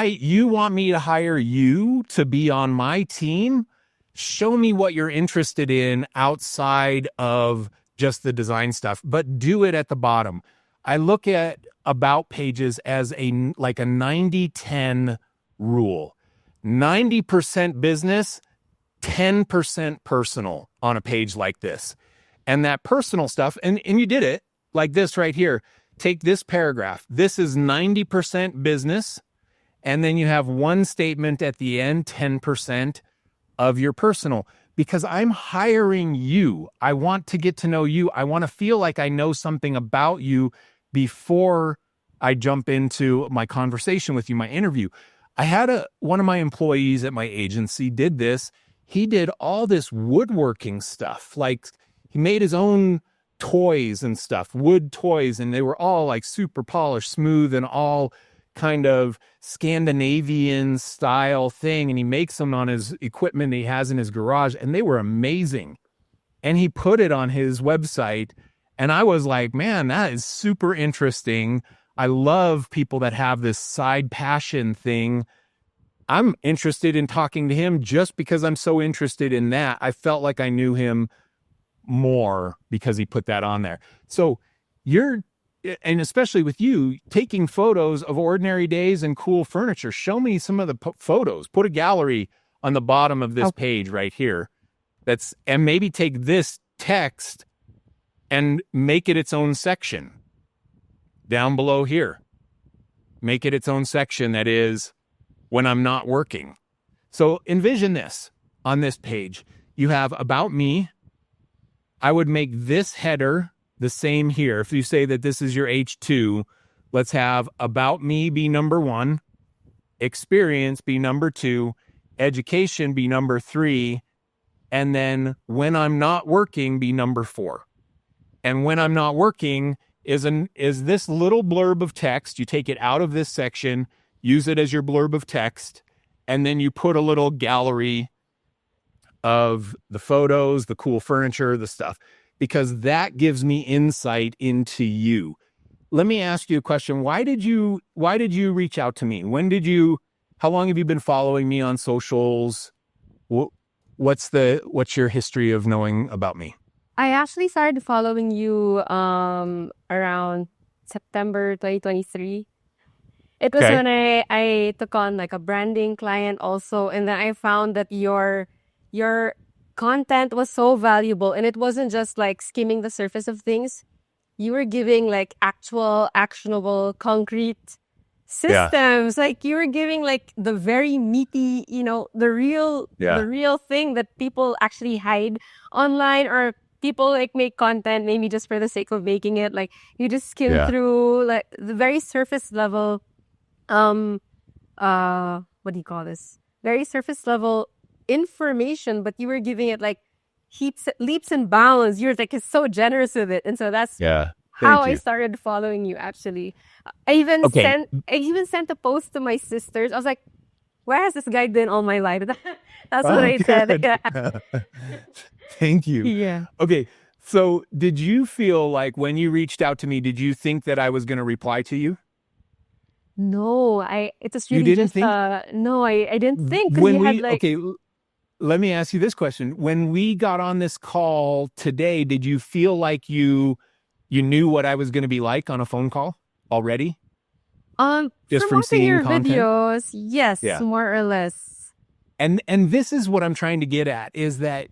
Speaker 1: You want me to hire you to be on my team? Show me what you're interested in outside of just the design stuff, but do it at the bottom. I look at about pages as a 90-10 rule. 90% business, 10% personal on a page like this. And that personal stuff, and you did it like this right here. Take this paragraph. This is 90% business. And then you have one statement at the end, 10% of your personal. Because I'm hiring you. I want to get to know you. I want to feel like I know something about you before I jump into my conversation with you, my interview. I had one of my employees at my agency did this. He did all this woodworking stuff. Like he made his own toys and stuff, wood toys, and they were all like super polished, smooth, and all kind of Scandinavian style thing. And he makes them on his equipment he has in his garage, and they were amazing. And he put it on his website, and I was like, man, that is super interesting. I love people that have this side passion thing. I'm interested in talking to him just because I'm so interested in that. I felt like I knew him more because he put that on there. So and especially with you, taking photos of ordinary days and cool furniture. Show me some of the photos. Put a gallery on the bottom of this page right here. And maybe take this text and make it its own section. Down below here, make it its own section that is when I'm not working. So envision this on this page. You have about me. I would make this header the same here. If you say that this is your H2, let's have about me be number 1, experience be number 2, education be number 3, and then when I'm not working be number 4. And when I'm not working is this little blurb of text. You take it out of this section, use it as your blurb of text, and then you put a little gallery of the photos, the cool furniture, the stuff, because that gives me insight into you. Let me ask you a question. Why did you reach out to me? How long have you been following me on socials? What's your history of knowing about me?
Speaker 3: I actually started following you around September 2023. It was when I took on like a branding client also, and then I found that your content was so valuable, and it wasn't just like skimming the surface of things. You were giving like actual, actionable, concrete systems. Yeah. Like you were giving like the very meaty, the real thing that people actually hide online, or people like make content maybe just for the sake of making it. Like you just skim through like the very surface level, what do you call this? Very surface level information, but you were giving it like leaps and bounds. You're like so generous with it. And so that's how
Speaker 1: Thank
Speaker 3: I
Speaker 1: you.
Speaker 3: started following you. Actually,
Speaker 1: Okay.
Speaker 3: I even sent a post to my sisters. I was like, "Where has this guy been all my life?" That's what
Speaker 1: Oh,
Speaker 3: I said.
Speaker 1: good.
Speaker 3: Yeah.
Speaker 1: Thank you.
Speaker 3: Yeah.
Speaker 1: Okay. So did you feel like when you reached out to me, did you think that I was going to reply to you?
Speaker 3: No, it was
Speaker 1: You
Speaker 3: really
Speaker 1: didn't
Speaker 3: just
Speaker 1: think?
Speaker 3: no, I didn't think because
Speaker 1: When
Speaker 3: you had
Speaker 1: we,
Speaker 3: like
Speaker 1: okay, let me ask you this question. When we got on this call today, did you feel like you knew what I was going to be like on a phone call already? Just
Speaker 3: from
Speaker 1: from
Speaker 3: watching
Speaker 1: seeing
Speaker 3: your
Speaker 1: content?
Speaker 3: videos, yes,
Speaker 1: Yeah.
Speaker 3: more or less.
Speaker 1: And this is what I'm trying to get at is that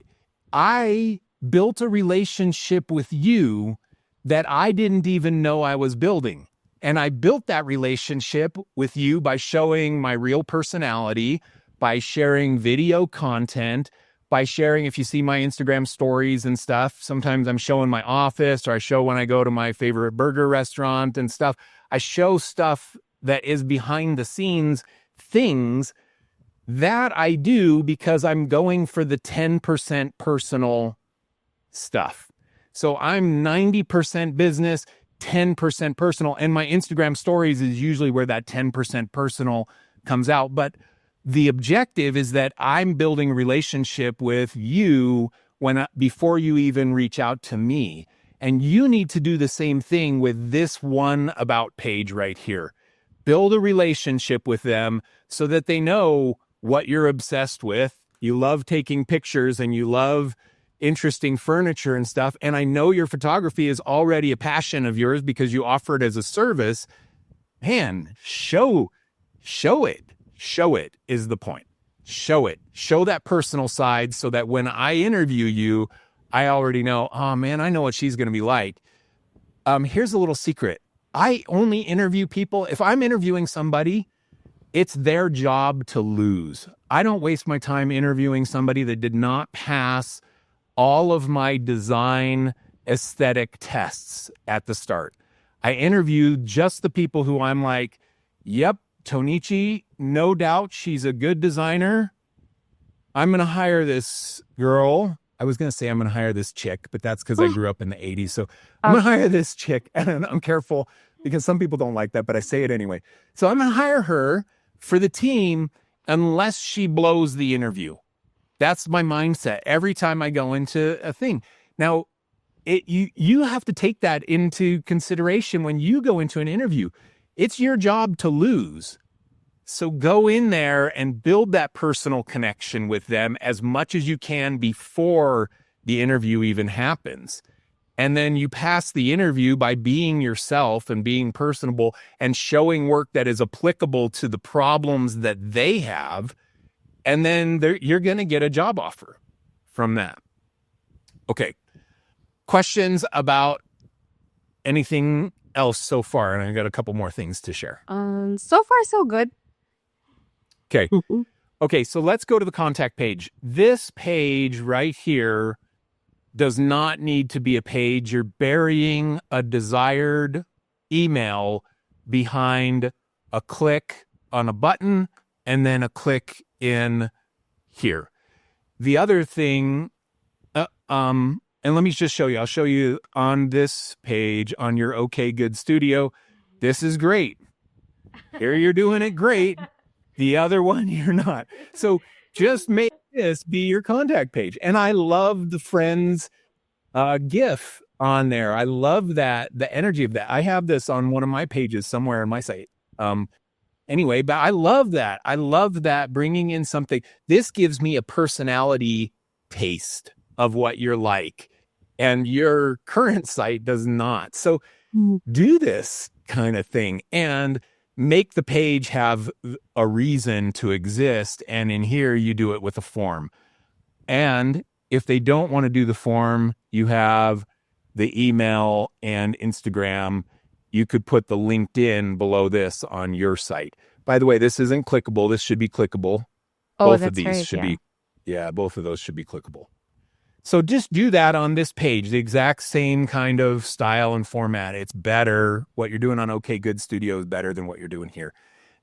Speaker 1: I built a relationship with you that I didn't even know I was building. And I built that relationship with you by showing my real personality, by sharing video content, by sharing, if you see my Instagram stories and stuff, sometimes I'm showing my office or I show when I go to my favorite burger restaurant and stuff. I show stuff that is behind the scenes things that I do because I'm going for the 10% personal stuff. So I'm 90% business, 10% personal. And my Instagram stories is usually where that 10% personal comes out. But the objective is that I'm building a relationship with you before you even reach out to me. And you need to do the same thing with this one about page right here. Build a relationship with them so that they know what you're obsessed with. You love taking pictures and you love interesting furniture and stuff. And I know your photography is already a passion of yours because you offer it as a service. Man, show it. Show it is the point. Show it. Show that personal side so that when I interview you, I already know, oh man, I know what she's going to be like. Here's a little secret. I only interview people. If I'm interviewing somebody, it's their job to lose. I don't waste my time interviewing somebody that did not pass all of my design aesthetic tests at the start. I interview just the people who I'm like, yep, Tonichi, no doubt she's a good designer. I'm going to hire this girl. I was going to say I'm going to hire this chick, but that's because I grew up in the 80s. So I'm going to hire this chick. And I'm careful because some people don't like that, but I say it anyway. So I'm going to hire her for the team unless she blows the interview. That's my mindset every time I go into a thing. Now, you have to take that into consideration when you go into an interview. It's your job to lose. So go in there and build that personal connection with them as much as you can before the interview even happens. And then you pass the interview by being yourself and being personable and showing work that is applicable to the problems that they have. And then you're going to get a job offer from that. Okay. Questions about anything else so far? And I got a couple more things to share.
Speaker 3: So far so good.
Speaker 1: Okay. Okay, so let's go to the contact page. This page right here does not need to be a page. You're burying a desired email behind a click on a button and then a click in here. The other thing, and let me just show you. I'll show you on this page on your OK Good Studio. This is great. Here you're doing it great. The other one, you're not. So just make this be your contact page. And I love the friends GIF on there. I love that, the energy of that. I have this on one of my pages somewhere on my site. Anyway, but I love that. I love that bringing in something. This gives me a personality taste of what you're like. And your current site does not. So do this kind of thing. And make the page have a reason to exist. And in here, you do it with a form. And if they don't want to do the form, you have the email and Instagram. You could put the LinkedIn below this on your site. By the way, this isn't clickable. This should be clickable.
Speaker 3: Oh,
Speaker 1: Both
Speaker 3: that's
Speaker 1: of these
Speaker 3: right,
Speaker 1: should
Speaker 3: yeah.
Speaker 1: be, yeah, both of those should be clickable. So just do that on this page, the exact same kind of style and format. It's better. What you're doing on OK Good Studio is better than what you're doing here.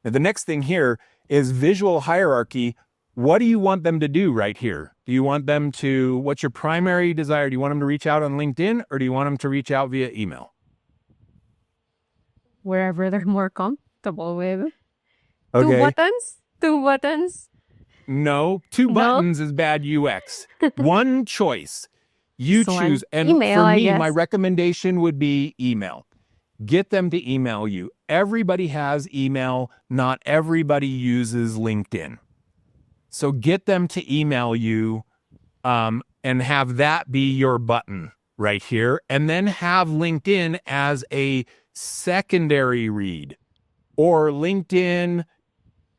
Speaker 1: Now, the next thing here is visual hierarchy. What do you want them to do right here? Do you want them to, what's your primary desire? Do you want them to reach out on LinkedIn or do you want them to reach out via email?
Speaker 3: wherever they're more comfortable with.
Speaker 1: Okay.
Speaker 3: Two buttons? Two buttons?
Speaker 1: No, two
Speaker 3: No?
Speaker 1: buttons is bad UX. One choice. You
Speaker 3: So
Speaker 1: choose. And
Speaker 3: email,
Speaker 1: for
Speaker 3: I
Speaker 1: me, my
Speaker 3: guess.
Speaker 1: recommendation would be email. Get them to email you. Everybody has email. Not everybody uses LinkedIn. So get them to email you and have that be your button right here. And then have LinkedIn as a secondary read, or LinkedIn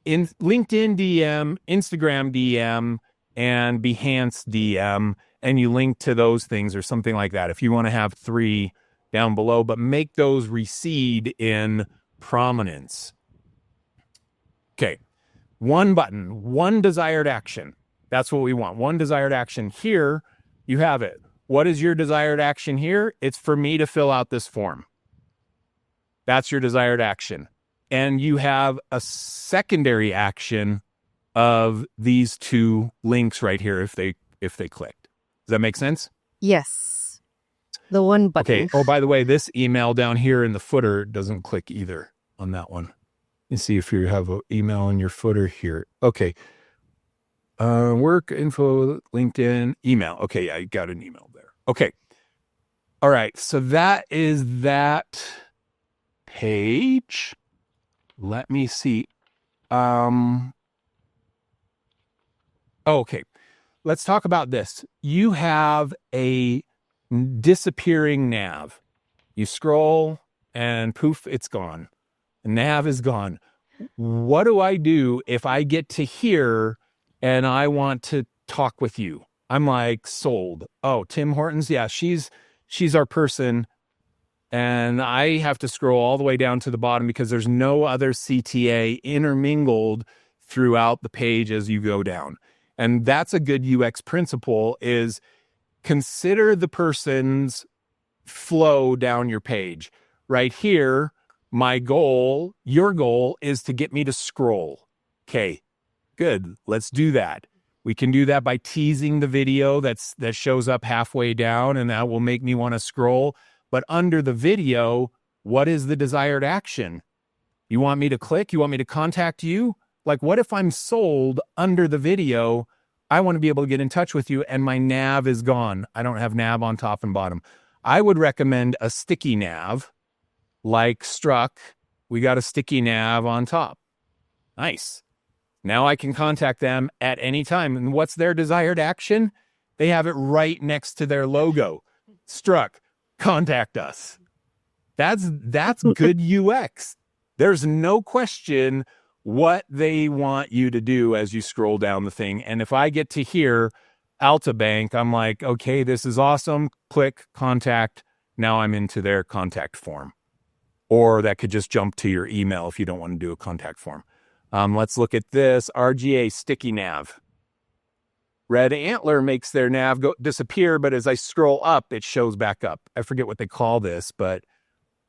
Speaker 1: DM, Instagram DM, and Behance DM, and you link to those things or something like that if you want to have 3 down below, but make those recede in prominence. Okay, one button, one desired action. That's what we want. One desired action. Here, you have it. What is your desired action here? It's for me to fill out this form. That's your desired action. And you have a secondary action of these 2 links right here if they clicked. Does that make sense?
Speaker 3: Yes. The one button.
Speaker 1: Okay. Oh, by the way, this email down here in the footer doesn't click either on that one. You see if you have an email in your footer here. Okay. Work info, LinkedIn, email. Okay, yeah, you got an email there. Okay. All right. So that is that page. Let me see. Okay. Let's talk about this. You have a disappearing nav. You scroll and poof, it's gone. The nav is gone. What do I do if I get to here and I want to talk with you? I'm like sold. Oh, Tim Hortons. Yeah, she's our person. And I have to scroll all the way down to the bottom because there's no other CTA intermingled throughout the page as you go down. And that's a good UX principle, is consider the person's flow down your page. Right here, my goal, your goal, is to get me to scroll. Okay, good. Let's do that. We can do that by teasing the video that shows up halfway down, and that will make me want to scroll. But under the video, what is the desired action? You want me to click? You want me to contact you? Like, what if I'm sold under the video? I want to be able to get in touch with you and my nav is gone. I don't have nav on top and bottom. I would recommend a sticky nav like Struck. We got a sticky nav on top. Nice. Now I can contact them at any time. And what's their desired action? They have it right next to their logo. Struck, contact us. That's good UX. There's no question what they want you to do as you scroll down the thing. And if I get to here, Alta Bank, I'm like, okay, this is awesome. Click contact. Now I'm into their contact form. Or that could just jump to your email if you don't want to do a contact form. Let's look at this. RGA sticky nav. Red Antler makes their nav disappear, but as I scroll up, it shows back up. I forget what they call this, but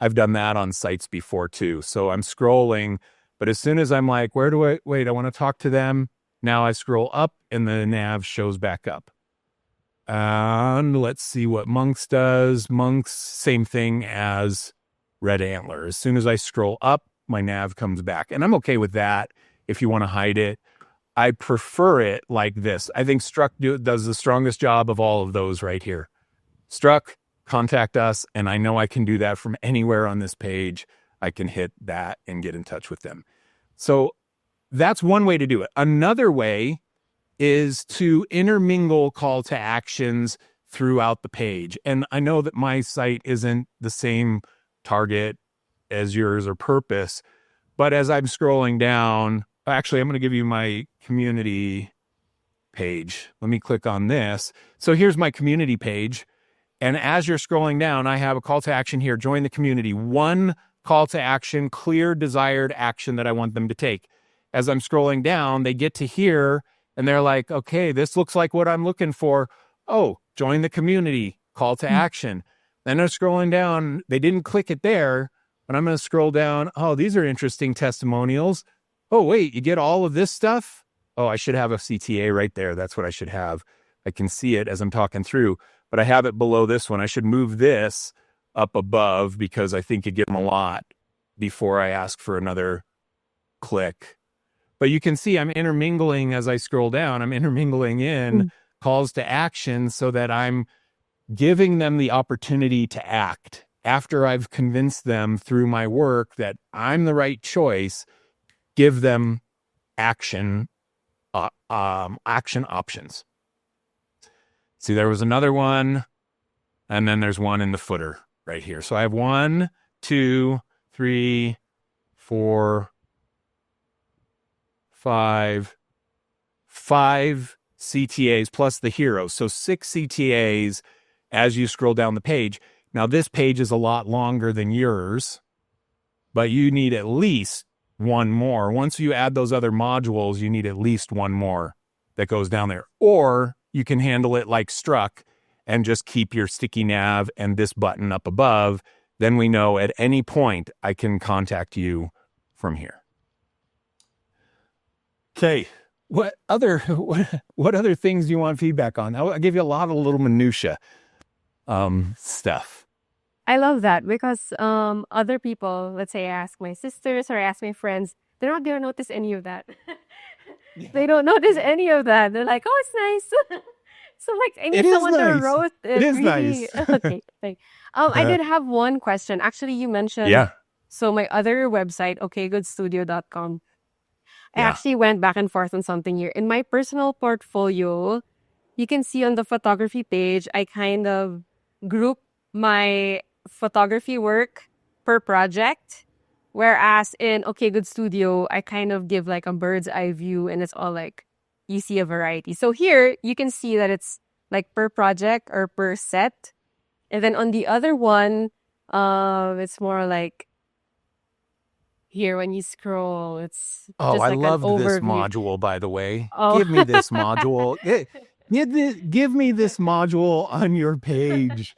Speaker 1: I've done that on sites before too. So I'm scrolling, but as soon as I'm like, I want to talk to them. Now I scroll up and the nav shows back up. And let's see what Monks does. Monks, same thing as Red Antler. As soon as I scroll up, my nav comes back. And I'm okay with that if you want to hide it. I prefer it like this. I think Struck does the strongest job of all of those right here. Struck, contact us, and I know I can do that from anywhere on this page. I can hit that and get in touch with them. So that's one way to do it. Another way is to intermingle call to actions throughout the page. And I know that my site isn't the same target as yours or purpose, but as I'm scrolling down, actually, I'm going to give you my community page. Let me click on this. So here's my community page. And as you're scrolling down, I have a call to action here. Join the community. One call to action, clear desired action that I want them to take. As I'm scrolling down, they get to here and they're like, okay, this looks like what I'm looking for. Oh, join the community, call to action. Then they're scrolling down. They didn't click it there, but I'm going to scroll down. Oh, these are interesting testimonials. Oh, wait, you get all of this stuff? Oh, I should have a CTA right there. That's what I should have. I can see it as I'm talking through, but I have it below this one. I should move this up above because I think you get them a lot. before I ask for another click. But you can see I'm intermingling as I scroll down. I'm intermingling in calls to action so that I'm giving them the opportunity to act after I've convinced them through my work that I'm the right choice. Give them action options. See, there was another one, and then there's one in the footer right here. So I have 1, 2, 3, 4, 5 CTAs plus the heroes. So 6 CTAs as you scroll down the page. Now, this page is a lot longer than yours, but you need at least one more. Once you add those other modules, you need at least one more that goes down there. Or you can handle it like Struck and just keep your sticky nav and this button up above. Then we know at any point I can contact you from here. Okay. What other things do you want feedback on? I'll give you a lot of little minutia stuff.
Speaker 3: I love that because other people, let's say I ask my sisters or I ask my friends, they're not gonna notice any of that. They don't notice any of that. They're like, "Oh, it's nice." So like, I need someone to roast it.
Speaker 1: It is
Speaker 3: really.
Speaker 1: nice.
Speaker 3: Okay. Thanks. I did have one question. Actually, you mentioned.
Speaker 1: Yeah.
Speaker 3: So my other website, okgoodstudio.com. I
Speaker 1: Yeah.
Speaker 3: actually went back and forth on something here. In my personal portfolio, you can see on the photography page, I kind of group my photography work per project. Whereas in Okay Good Studio, I kind of give like a bird's eye view and it's all like, you see a variety. So here, you can see that it's like per project or per set. And then on the other one, it's more like, here when you scroll, it's just
Speaker 1: I
Speaker 3: like
Speaker 1: love
Speaker 3: an
Speaker 1: this
Speaker 3: overview.
Speaker 1: module, by the way.
Speaker 3: Oh.
Speaker 1: Give me this module. Give me this module on your page.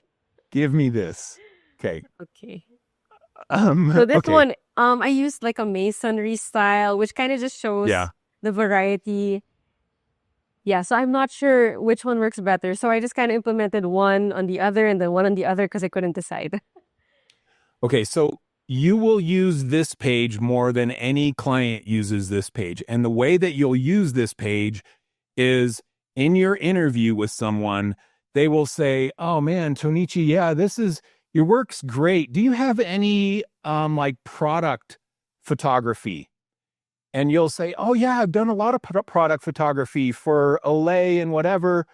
Speaker 1: Give me this. Okay.
Speaker 3: Okay. So this
Speaker 1: okay.
Speaker 3: one, I used like a masonry style, which kind of just shows
Speaker 1: Yeah.
Speaker 3: the variety. Yeah, so I'm not sure which one works better. So I just kind of implemented one on the other and then one on the other because I couldn't decide.
Speaker 1: Okay, so you will use this page more than any client uses this page. And the way that you'll use this page is in your interview with someone, they will say, "Oh man, Tonichi, yeah, your work's great. Do you have any like product photography?" And you'll say, "Oh yeah, I've done a lot of product photography for Olay and whatever.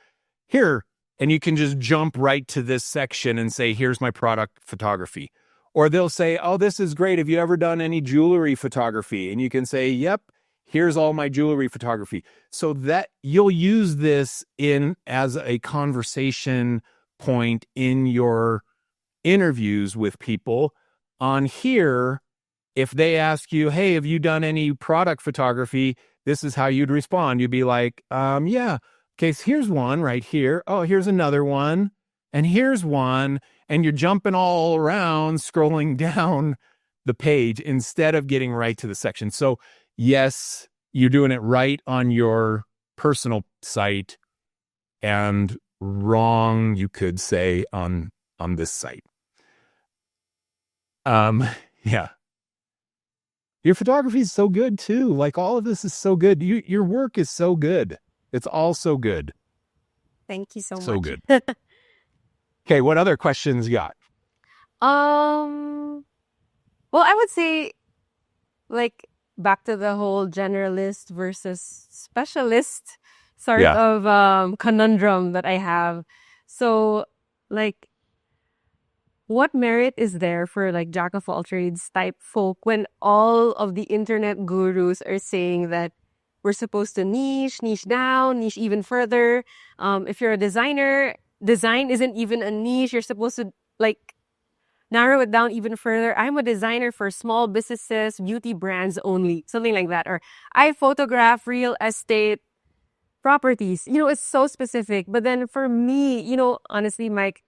Speaker 1: Here." And you can just jump right to this section and say, "Here's my product photography." Or they'll say, "Oh, this is great. Have you ever done any jewelry photography?" And you can say, "Yep, here's all my jewelry photography." So that you'll use this as a conversation point in your interviews with people. On here, if they ask you, "Hey, have you done any product photography?" This is how you'd respond. You'd be like, yeah. Okay, so here's one right here. Oh, here's another one. And here's one. And you're jumping all around, scrolling down the page instead of getting right to the section. So yes, you're doing it right on your personal site and wrong, you could say, on this site. Yeah. Your photography is so good too. Like all of this is so good. Your work is so good. It's all so good.
Speaker 3: Thank you so much.
Speaker 1: So good. Okay, what other questions you got?
Speaker 3: Well, I would say, like, back to the whole generalist versus specialist sort of conundrum that I have. So, like, what merit is there for like jack of all trades type folk when all of the internet gurus are saying that we're supposed to niche down, niche even further? If you're a designer, design isn't even a niche. You're supposed to like narrow it down even further. I'm a designer for small businesses, beauty brands only, something like that. Or I photograph real estate properties. You know, it's so specific. But then for me, you know, honestly, Mike,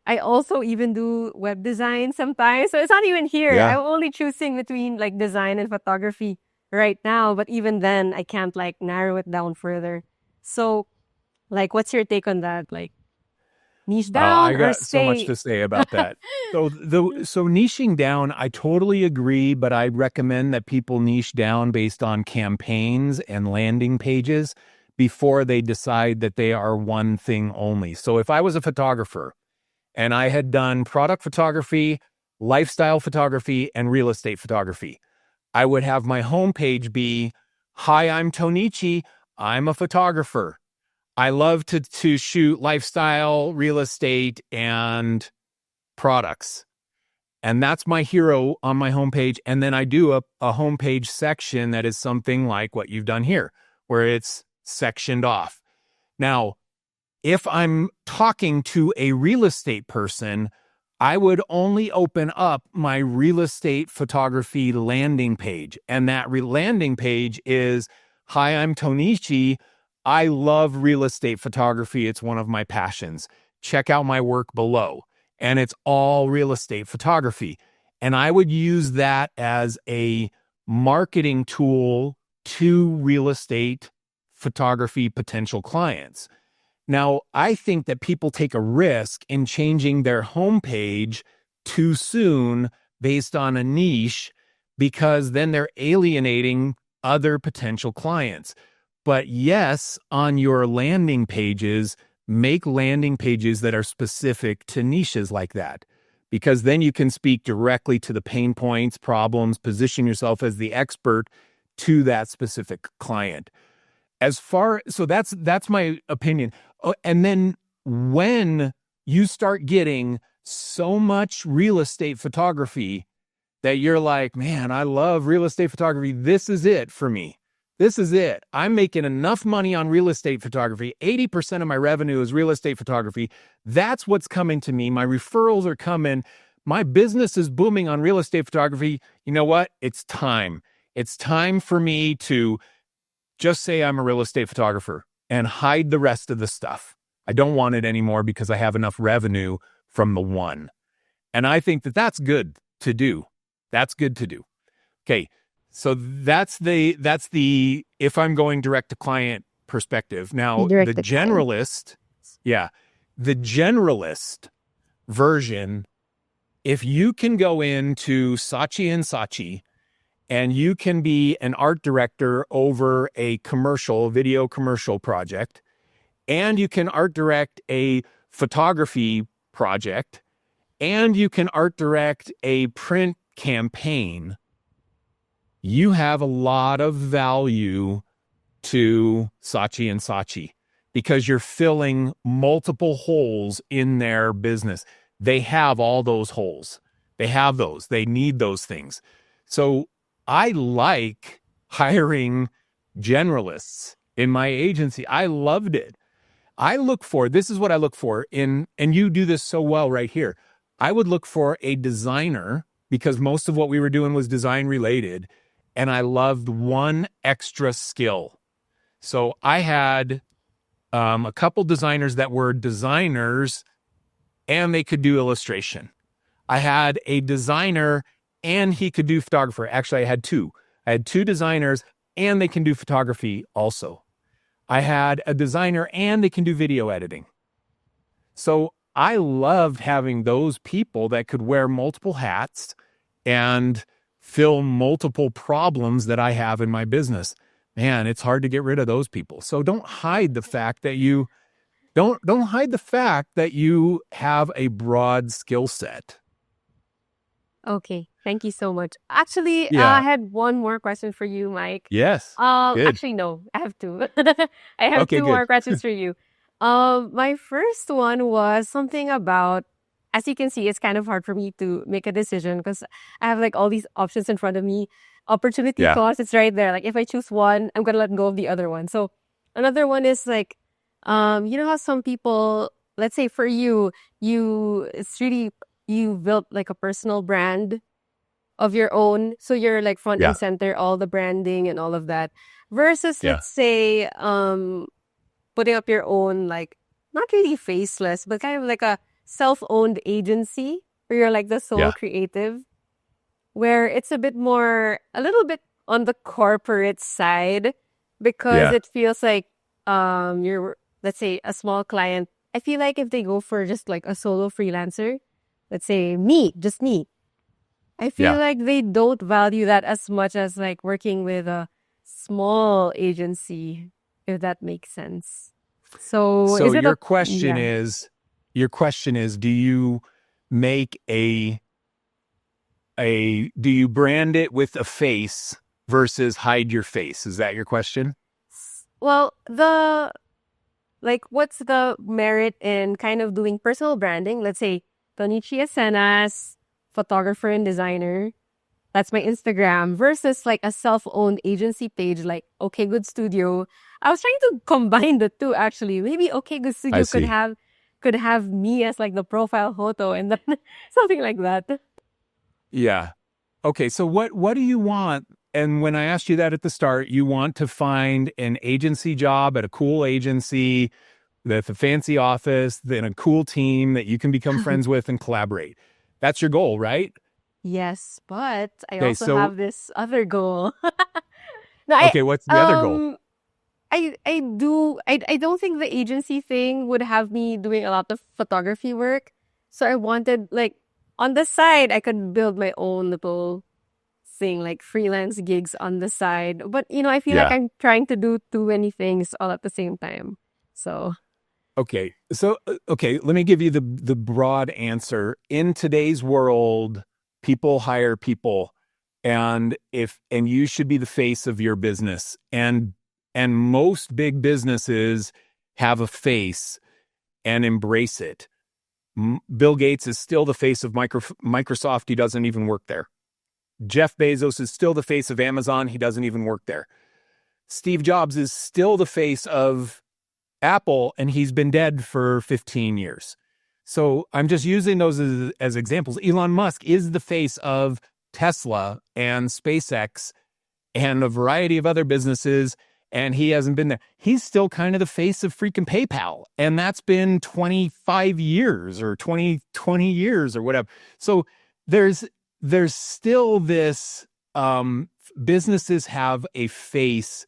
Speaker 3: I also even do web design sometimes. So it's not even here.
Speaker 1: Yeah.
Speaker 3: I'm only choosing between like design and photography right now. But even then, I can't like narrow it down further. So like, what's your take on that? Like niche
Speaker 1: I
Speaker 3: down or
Speaker 1: got so much
Speaker 3: stay?
Speaker 1: to say about that. So niching down, I totally agree, but I recommend that people niche down based on campaigns and landing pages before they decide that they are one thing only. So if I was a photographer and I had done product photography, lifestyle photography, and real estate photography, I would have my homepage be, "Hi, I'm Tonichi. I'm a photographer. I love to shoot lifestyle, real estate, and products." And that's my hero on my homepage. And then I do a homepage section that is something like what you've done here, where it's sectioned off. Now, if I'm talking to a real estate person, I would only open up my real estate photography landing page. And that landing page is, "Hi, I'm Tonichi. I love real estate photography. It's one of my passions. Check out my work below." And it's all real estate photography. And I would use that as a marketing tool to real estate photography potential clients. Now, I think that people take a risk in changing their homepage too soon based on a niche, because then they're alienating other potential clients. But yes, on your landing pages, make landing pages that are specific to niches like that, because then you can speak directly to the pain points, problems, position yourself as the expert to that specific client. So that's my opinion. Oh, and then when you start getting so much real estate photography that you're like, "Man, I love real estate photography. This is it for me. This is it. I'm making enough money on real estate photography. 80% of my revenue is real estate photography. That's what's coming to me. My referrals are coming. My business is booming on real estate photography." You know what? It's time. It's time for me to just say I'm a real estate photographer and hide the rest of the stuff. I don't want it anymore because I have enough revenue from the one. And I think that that's good to do. That's good to do. Okay. So that's the if I'm going direct to client perspective. Now,
Speaker 3: Direct
Speaker 1: the
Speaker 3: to client.
Speaker 1: generalist, the generalist version, if you can go into Saatchi Saatchi and you can be an art director over a video commercial project, and you can art direct a photography project, and you can art direct a print campaign, you have a lot of value to Saatchi Saatchi because you're filling multiple holes in their business. They have all those holes. They have those. They need those things. So I like hiring generalists in my agency. I loved it. This is what I look for and you do this so well right here. I would look for a designer, because most of what we were doing was design related, and I loved one extra skill. So I had a couple designers that were designers and they could do illustration. I had a designer and he could do photographer. Actually, I had two. I had two designers and they can do photography also. I had a designer and they can do video editing. So I loved having those people that could wear multiple hats and fill multiple problems that I have in my business. Man, it's hard to get rid of those people. So don't hide the fact that you have a broad skill set.
Speaker 3: Okay, thank you so much. Actually,
Speaker 1: Yeah.
Speaker 3: I had one more question for you, Mike.
Speaker 1: Yes. Good.
Speaker 3: Actually, no, I have two. I have
Speaker 1: Okay,
Speaker 3: two
Speaker 1: good.
Speaker 3: more questions for you. My first one was something about, as you can see, it's kind of hard for me to make a decision because I have like all these options in front of me. Opportunity
Speaker 1: Yeah.
Speaker 3: cost, it's right there. Like if I choose one, I'm gonna let go of the other one. So another one is like, you know how some people, let's say for you, you built like a personal brand of your own. So you're like front
Speaker 1: Yeah.
Speaker 3: and center, all the branding and all of that. Versus,
Speaker 1: Yeah.
Speaker 3: let's say, putting up your own, like, not really faceless, but kind of like a self-owned agency where you're like the sole
Speaker 1: Yeah.
Speaker 3: creative, where it's a little bit on the corporate side because
Speaker 1: Yeah.
Speaker 3: it feels like you're, let's say, a small client I feel like if they go for just like a solo freelancer, let's say just me, I feel
Speaker 1: Yeah.
Speaker 3: like they don't value that as much as like working with a small agency, if that makes sense. So
Speaker 1: So
Speaker 3: is it
Speaker 1: your
Speaker 3: a
Speaker 1: question
Speaker 3: yeah?
Speaker 1: is, do you make do you brand it with a face versus hide your face? Is that your question?
Speaker 3: Well, what's the merit in kind of doing personal branding? Let's say Tonichi Acenas, photographer and designer. That's my Instagram versus like a self-owned agency page like Okay Good Studio. I was trying to combine the two actually. Maybe Okay Good
Speaker 1: I
Speaker 3: Studio
Speaker 1: see.
Speaker 3: could have me as like the profile photo and then something like that.
Speaker 1: Yeah. Okay, so what do you want? And when I asked you that at the start, you want to find an agency job at a cool agency with a fancy office, then a cool team that you can become friends with and collaborate. That's your goal, right?
Speaker 3: Yes, but I
Speaker 1: Okay,
Speaker 3: also
Speaker 1: so
Speaker 3: have this other goal. No,
Speaker 1: okay, what's the other goal?
Speaker 3: I don't think the agency thing would have me doing a lot of photography work. So I wanted like on the side I could build my own little thing like freelance gigs on the side. But I feel like
Speaker 1: Yeah.
Speaker 3: I'm trying to do too many things all at the same time. So
Speaker 1: Okay. So okay, let me give you the broad answer. In today's world, people hire people, and you should be the face of your business. And most big businesses have a face and embrace it. Bill Gates is still the face of Microsoft. He doesn't even work there. Jeff Bezos is still the face of Amazon. He doesn't even work there. Steve Jobs is still the face of Apple, and he's been dead for 15 years. So I'm just using those as examples. Elon Musk is the face of Tesla and SpaceX and a variety of other businesses, and he hasn't been there. He's still kind of the face of freaking PayPal, and that's been 25 years or 20 years or whatever. So there's still this businesses have a face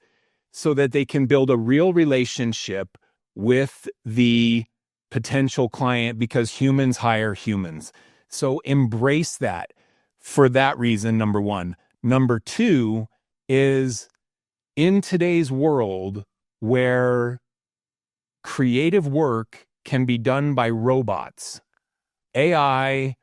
Speaker 1: so that they can build a real relationship with the potential client because humans hire humans. So embrace that for that reason, number one. Number two is in today's world where creative work can be done by robots, AI,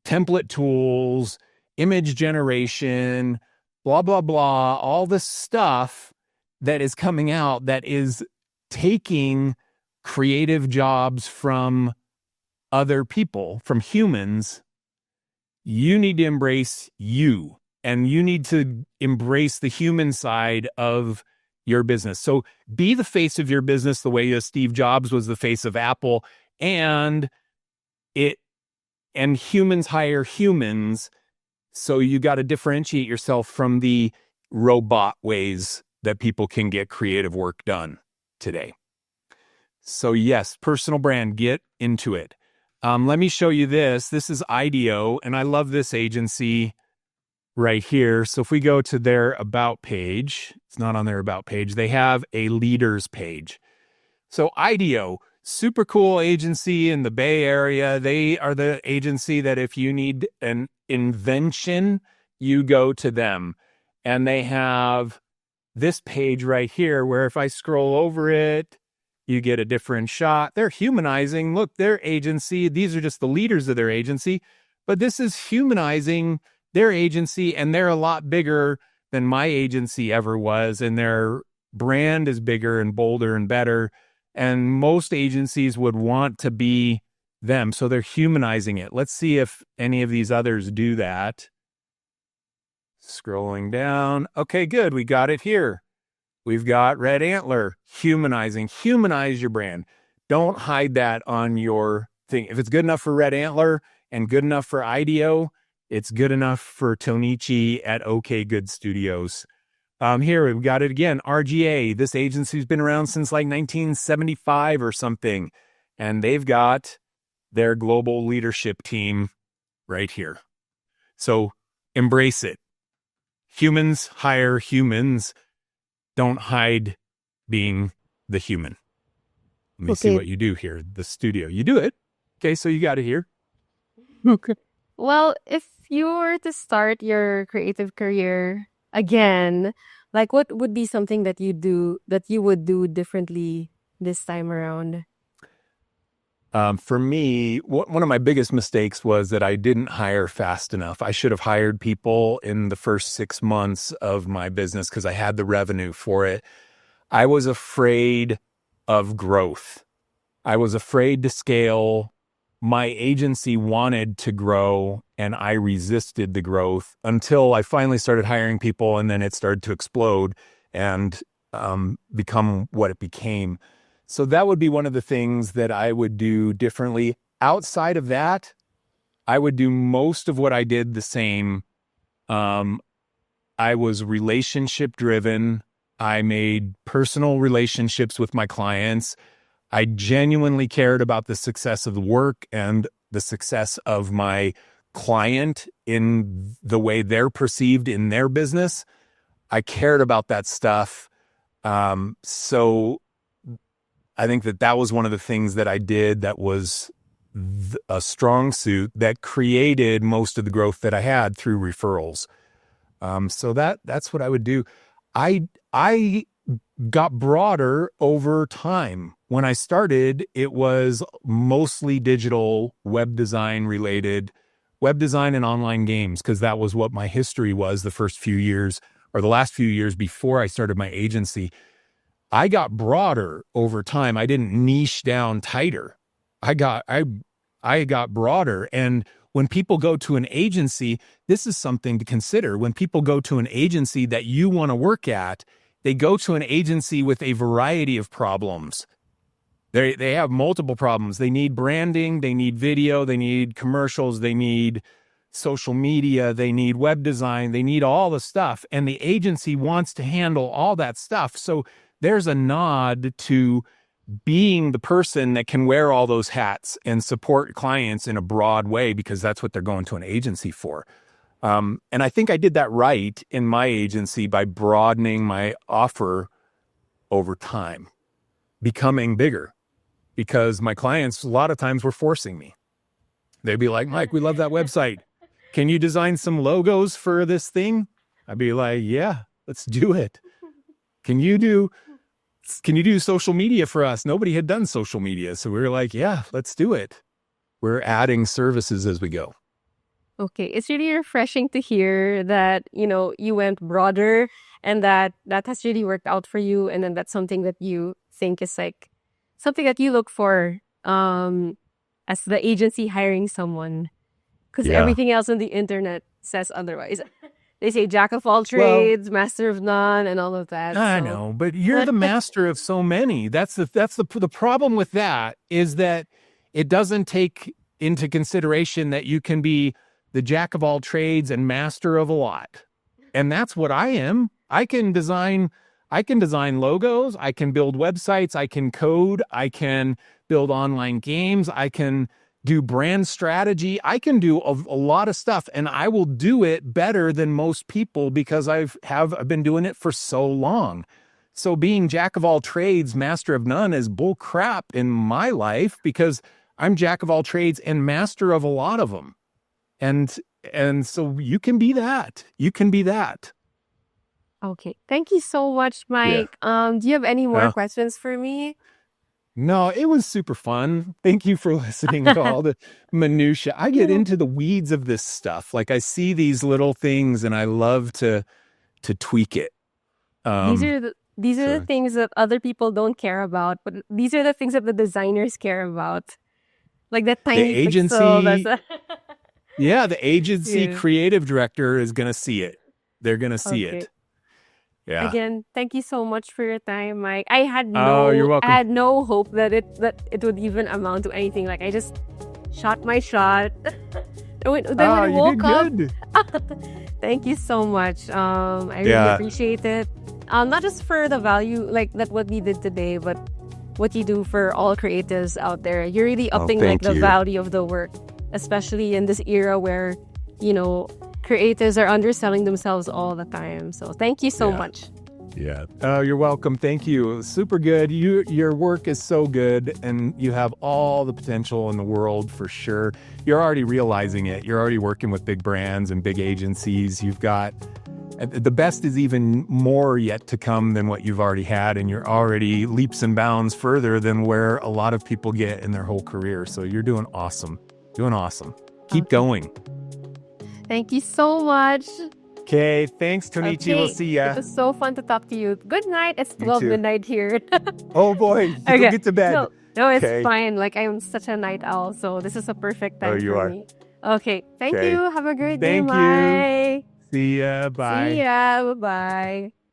Speaker 1: template tools, image generation, blah, blah, blah, all this stuff that is coming out that is taking creative jobs from other people, from humans. You need to embrace you, and you need to embrace the human side of your business. So be the face of your business the way Steve Jobs was the face of Apple, and humans hire humans. So you got to differentiate yourself from the robot ways that people can get creative work done today. So yes, personal brand, get into it. Let me show you this. This is IDEO, and I love this agency right here. So if we go to their About page, it's not on their About page, they have a leaders page. So IDEO, super cool agency in the Bay Area. They are the agency that if you need an invention, you go to them. And they have this page right here where if I scroll over it, you get a different shot. They're humanizing. Look, their agency, these are just the leaders of their agency, but this is humanizing their agency, and they're a lot bigger than my agency ever was, and their brand is bigger and bolder and better, and most agencies would want to be them, so they're humanizing it. Let's see if any of these others do that. Scrolling down. Okay, good. We got it here. We've got Red Antler, humanizing. Humanize your brand. Don't hide that on your thing. If it's good enough for Red Antler and good enough for IDEO, it's good enough for Tonichi at OK Good Studios. Here, we've got it again. RGA. This agency's been around since like 1975 or something. And they've got their global leadership team right here. So embrace it. Humans hire humans. Don't hide being the human. Let me see what you do here. The studio. You do it. Okay, so you got it here. Okay.
Speaker 3: Well, if you were to start your creative career again, like what would be something that you would do differently this time around?
Speaker 1: For me, one of my biggest mistakes was that I didn't hire fast enough. I should have hired people in the first 6 months of my business because I had the revenue for it. I was afraid of growth. I was afraid to scale. My agency wanted to grow and I resisted the growth until I finally started hiring people, and then it started to explode and become what it became. So that would be one of the things that I would do differently. Outside of that, I would do most of what I did the same. I was relationship driven. I made personal relationships with my clients. I genuinely cared about the success of the work and the success of my client in the way they're perceived in their business. I cared about that stuff. So I think that was one of the things that I did that was a strong suit that created most of the growth that I had through referrals. So that's what I would do. I got broader over time. When I started, it was mostly digital, web design related, web design and online games, because that was what my history was the first few years, or the last few years before I started my agency. I got broader over time. I didn't niche down tighter. I got broader. And when people go to an agency, this is something to consider. When people go to an agency that you want to work at, they go to an agency with a variety of problems. They have multiple problems. They need branding, they need video, they need commercials, they need social media, they need web design, they need all the stuff. And the agency wants to handle all that stuff. So there's a nod to being the person that can wear all those hats and support clients in a broad way, because that's what they're going to an agency for. And I think I did that right in my agency by broadening my offer over time, becoming bigger, because my clients a lot of times were forcing me. They'd be like, Mike, we love that website. Can you design some logos for this thing? I'd be like, yeah, let's do it. Can you do social media for us? Nobody had done social media. So we were like, yeah, let's do it. We're adding services as we go.
Speaker 3: Okay, it's really refreshing to hear that, you went broader and that has really worked out for you. And then that's something that you think is like something that you look for as the agency hiring someone. Because everything else on the internet says otherwise. They say jack of all trades, master of none, and all of that.
Speaker 1: I know, but you're the master of so many. That's the problem with that, is that it doesn't take into consideration that you can be the jack of all trades and master of a lot. And that's what I am. I can design logos, I can build websites, I can code, I can build online games, I can do brand strategy, I can do a lot of stuff, and I will do it better than most people because I've been doing it for so long. So being jack of all trades, master of none is bull crap in my life, because I'm jack of all trades and master of a lot of them. And so you can be that. You can be that.
Speaker 3: Okay. Thank you so much, Mike. Do you have any more questions for me?
Speaker 1: No, it was super fun. Thank you for listening to all the minutia. I get into the weeds of this stuff. Like, I see these little things and I love to tweak it.
Speaker 3: These are the things that other people don't care about, but these are the things that the designers care about. Like that tiny
Speaker 1: agency.
Speaker 3: Pixel.
Speaker 1: Yeah, the agency creative director is going to see it. They're going to see it. Yeah.
Speaker 3: Again, thank you so much for your time, Mike. I had
Speaker 1: you're welcome.
Speaker 3: I had no hope that it would even amount to anything. Like, I just shot my shot. When I woke up,
Speaker 1: good.
Speaker 3: Thank you so much. I really appreciate it. Not just for the value, like that what we did today, but what you do for all creatives out there. You're really upping the value of the work, especially in this era where, creatives are underselling themselves all the time. So thank you so much.
Speaker 1: Yeah. Oh, you're welcome. Thank you. Super good. Your work is so good, and you have all the potential in the world for sure. You're already realizing it. You're already working with big brands and big agencies. You've got the best is even more yet to come than what you've already had, and you're already leaps and bounds further than where a lot of people get in their whole career. So you're doing awesome. Doing awesome. Keep going.
Speaker 3: Thank you so much.
Speaker 1: Okay, thanks, Tonichi. We'll see ya.
Speaker 3: It was so fun to talk to you. Good night. It's
Speaker 1: You
Speaker 3: 12
Speaker 1: too.
Speaker 3: midnight here.
Speaker 1: Oh boy, you go get to bed.
Speaker 3: No, it's
Speaker 1: Okay.
Speaker 3: fine. Like, I'm such a night owl, so this is a perfect time
Speaker 1: You
Speaker 3: for
Speaker 1: are.
Speaker 3: me. Okay, thank
Speaker 1: Okay.
Speaker 3: you. Have a great day.
Speaker 1: Thank you.
Speaker 3: Bye.
Speaker 1: See ya. Bye.
Speaker 3: See ya. Bye-bye.